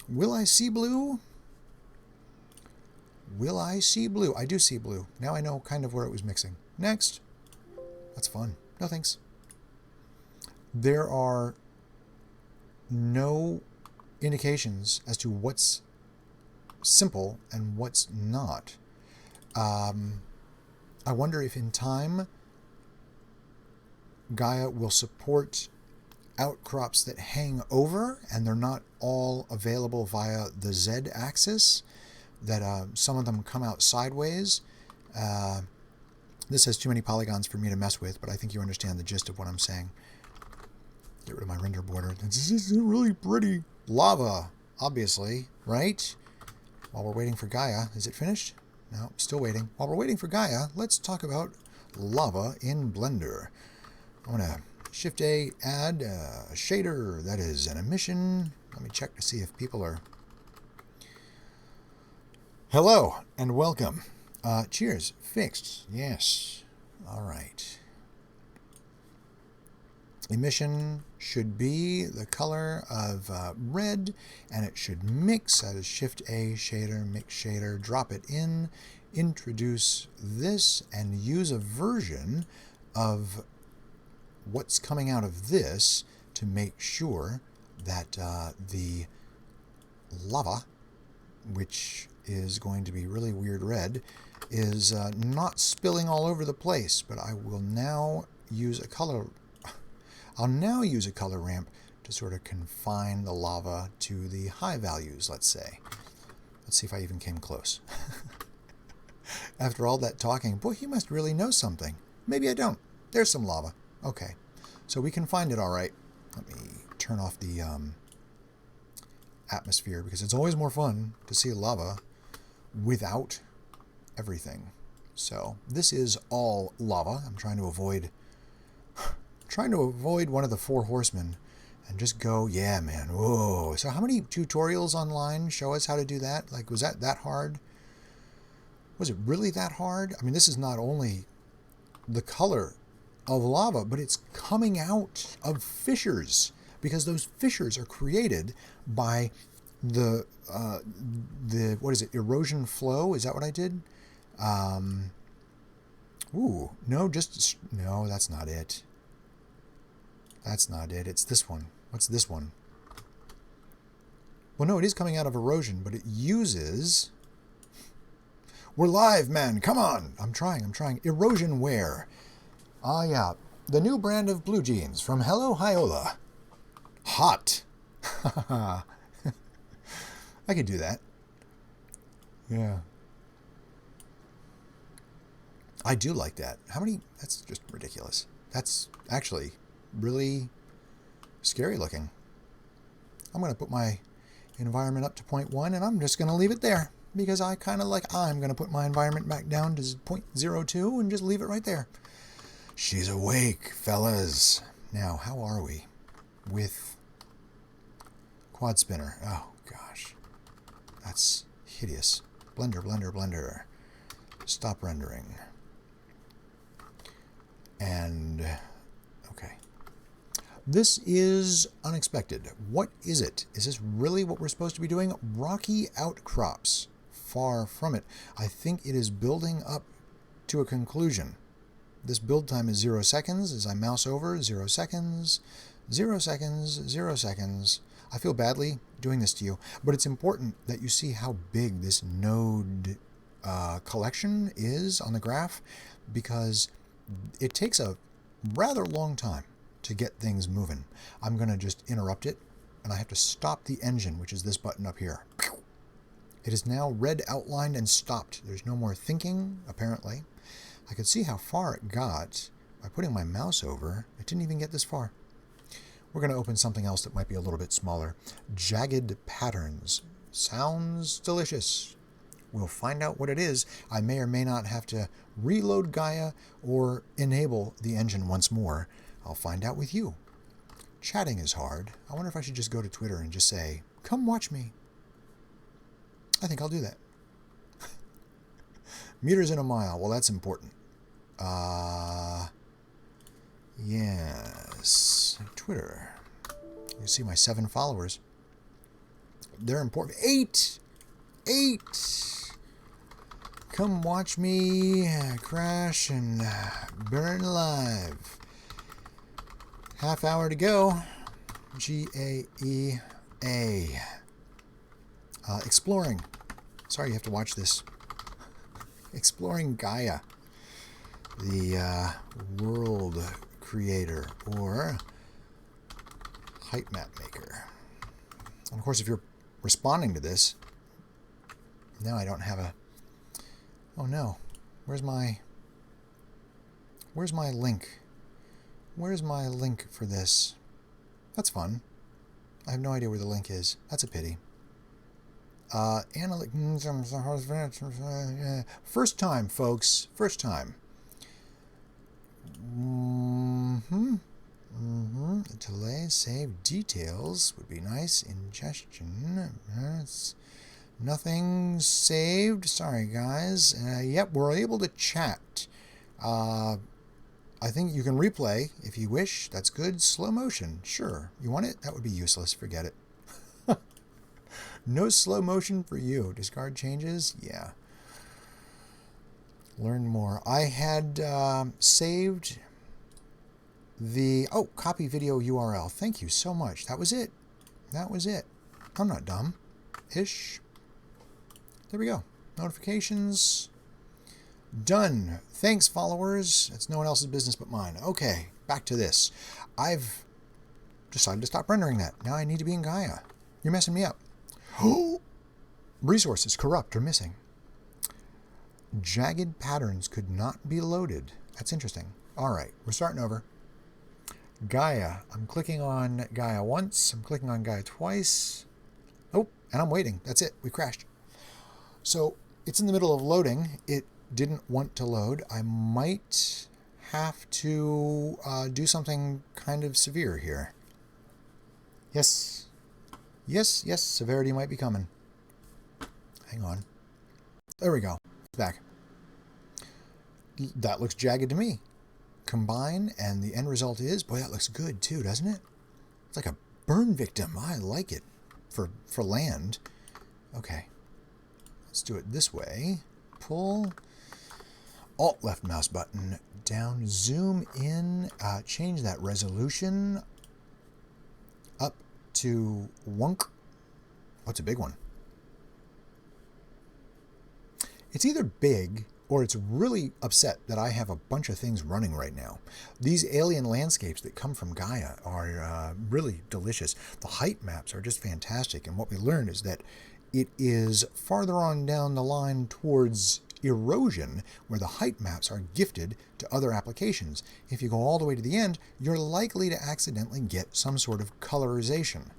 will I see blue? Will I see blue? I do see blue. Now I know kind of where it was mixing. Next. That's fun. No thanks. There are no indications as to what's simple and what's not. I wonder if in time Gaia will support outcrops that hang over and they're not all available via the z-axis, that some of them come out sideways. This has too many polygons for me to mess with, but I think you understand the gist of what I'm saying. Get rid of my render border. This is really pretty. Lava, obviously, right? While we're waiting for Gaia. Is it finished? No, still waiting. While we're waiting for Gaia, let's talk about lava in Blender. I'm going to Shift-A, add a shader, that is an emission. Let me check to see if people are... Hello, and welcome. Cheers. Fixed. Yes. All right. Emission should be the color of red, and it should mix. That is Shift-A, shader, mix shader, drop it in, introduce this, and use a version of what's coming out of this to make sure that the lava, which is going to be really weird red, is not spilling all over the place. But I will now use a color... I'll now use a color ramp to sort of confine the lava to the high values, let's say. Let's see if I even came close. After all that talking, boy, he must really know something. Maybe I don't. There's some lava. Okay, so we can find it all right. Let me turn off the atmosphere, because it's always more fun to see lava without everything. So this is all lava. I'm trying to avoid one of the four horsemen and just go, yeah, man, whoa. So how many tutorials online show us how to do that? Like, was that hard? Was it really that hard? I mean, this is not only the color of lava, but it's coming out of fissures, because those fissures are created by the what is it, erosion flow? Is that what I did? No, no, that's not it. That's not it. It's this one. What's this one? Well, no, it is coming out of erosion, but it uses... We're live, man. Come on. I'm trying. Erosion wear. Ah, yeah. The new brand of blue jeans from Hello Hyola. Hot. I could do that. Yeah. I do like that. How many? That's just ridiculous. That's actually really scary looking. I'm going to put my environment up to 0.1, and I'm just going to leave it there, because I kind of like, I'm going to put my environment back down to 0.02 and just leave it right there. She's awake, fellas. Now, how are we with quad spinner? Oh, gosh. That's hideous. Blender, blender, blender. Stop rendering. And, okay. This is unexpected. What is it? Is this really what we're supposed to be doing? Rocky outcrops. Far from it. I think it is building up to a conclusion. This build time is 0 seconds. As I mouse over, 0 seconds, 0 seconds, 0 seconds. I feel badly doing this to you, but it's important that you see how big this node collection is on the graph, because it takes a rather long time to get things moving. I'm going to just interrupt it, and I have to stop the engine, which is this button up here. It is now red outlined and stopped. There's no more thinking, apparently. I could see how far it got by putting my mouse over. It didn't even get this far. We're going to open something else that might be a little bit smaller. Jagged patterns. Sounds delicious. We'll find out what it is. I may or may not have to reload Gaia or enable the engine once more. I'll find out with you. Chatting is hard. I wonder if I should just go to Twitter and just say, come watch me. I think I'll do that. Meters in a mile. Well, that's important. Yes. Twitter. You see my 7 followers. They're important. 8! Come watch me crash and burn alive. Half hour to go. GAEA. Exploring. Sorry, you have to watch this. Exploring Gaia, the world creator or height map maker. And of course, if you're responding to this, no, I don't have a. Oh no, where's my link? Where's my link for this? That's fun. I have no idea where the link is. That's a pity. First time, folks. First time. Delay, save details would be nice. Ingestion. Nothing saved. Sorry, guys. Yep, we're able to chat. I think you can replay if you wish. That's good. Slow motion. Sure. You want it? That would be useless. Forget it. No slow motion for you. Discard changes? Yeah. Learn more. I had saved the... Oh, copy video URL. Thank you so much. That was it. That was it. I'm not dumb. Ish. There we go. Notifications. Done. Thanks, followers. It's no one else's business but mine. Okay, back to this. I've decided to stop rendering that. Now I need to be in Gaia. You're messing me up. Resources corrupt or missing. Jagged patterns could not be loaded. That's interesting. All right, we're starting over. Gaia. I'm clicking on Gaia once. I'm clicking on Gaia twice. Oh, and I'm waiting. That's it. We crashed. So it's in the middle of loading. It didn't want to load. I might have to do something kind of severe here. Yes. Yes, yes, severity might be coming. Hang on. There we go. It's back. That looks jagged to me. Combine, and the end result is, boy, that looks good too, doesn't it? It's like a burn victim. I like it for land. Okay. Let's do it this way. Pull. Alt left mouse button down. Zoom in. Change that resolution up to wonk. What's a big one? It's either big or it's really upset that I have a bunch of things running right now. These alien landscapes that come from Gaia are really delicious. The height maps are just fantastic. And what we learned is that it is farther on down the line towards erosion where the height maps are gifted to other applications. If you go all the way to the end, you're likely to accidentally get some sort of colorization.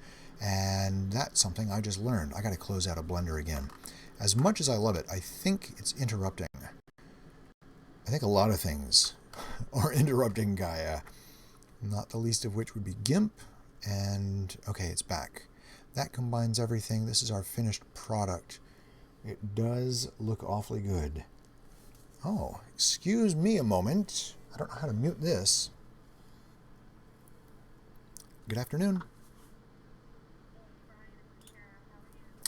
And that's something I just learned. I got to close out a Blender again. As much as I love it, I think it's interrupting. I think a lot of things are interrupting Gaia. Not the least of which would be GIMP. And okay, it's back. That combines everything. This is our finished product. It does look awfully good. Oh, excuse me a moment. I don't know how to mute this. Good afternoon.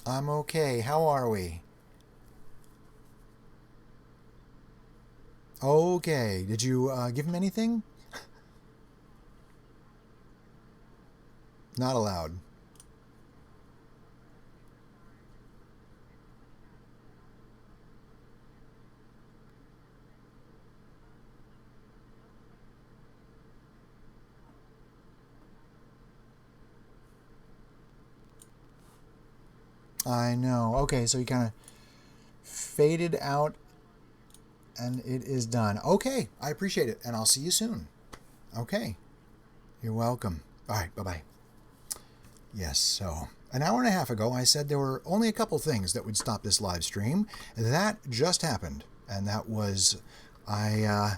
I'm okay. How are we? Okay. Did you give him anything? Not allowed. I know. Okay, so you kind of faded out and it is done. Okay, I appreciate it, and I'll see you soon. Okay, you're welcome. All right, bye-bye. Yes, so an hour and a half ago, I said there were only a couple things that would stop this live stream. That just happened, and that was I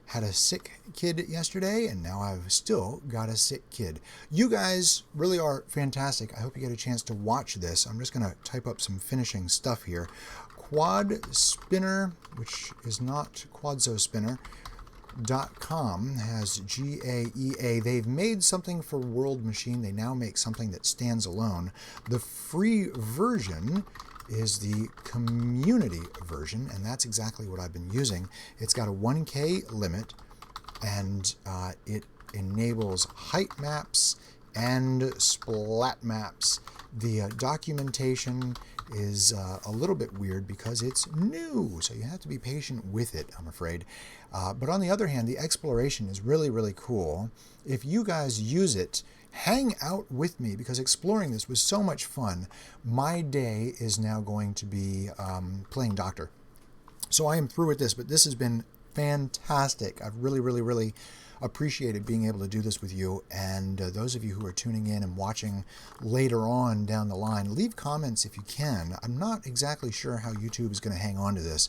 had a sick kid yesterday, and now I've still got a sick kid. You guys really are fantastic. I hope you get a chance to watch this. I'm just going to type up some finishing stuff here. Quad Spinner, which is not QuadzoSpinner.com, has GAEA. They've made something for World Machine. They now make something that stands alone. The free version is the community version, and that's exactly what I've been using. It's got a 1K limit, and it enables height maps and splat maps. The documentation is a little bit weird because it's new, so you have to be patient with it, I'm afraid. But on the other hand, the exploration is really, really cool. If you guys use it, hang out with me, because exploring this was so much fun. My day is now going to be playing doctor. So I am through with this, but this has been fantastic. I've really, really, really appreciated being able to do this with you. And those of you who are tuning in and watching later on down the line, leave comments if you can. I'm not exactly sure how YouTube is going to hang on to this.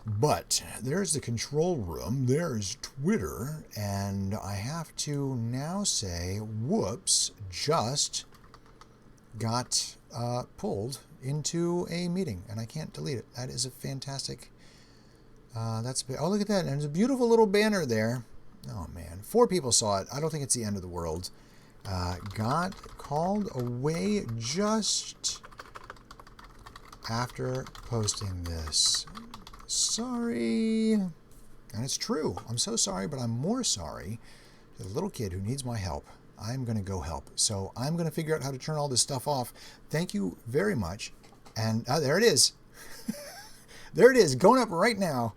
But there's the control room, there's Twitter, and I have to now say, whoops, just got pulled into a meeting, and I can't delete it. That is a fantastic, oh, look at that, and there's a beautiful little banner there. Oh man, 4 people saw it. I don't think it's the end of the world. Got called away just after posting this. Sorry. And it's true. I'm so sorry, but I'm more sorry to the little kid who needs my help. I'm going to go help. So I'm going to figure out how to turn all this stuff off. Thank you very much. And there it is. There it is, going up right now.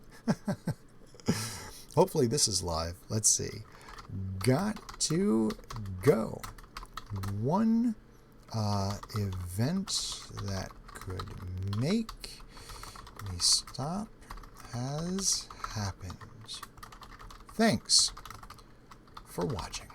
Hopefully this is live. Let's see. Got to go. One event that could make me stop has happened. Thanks for watching.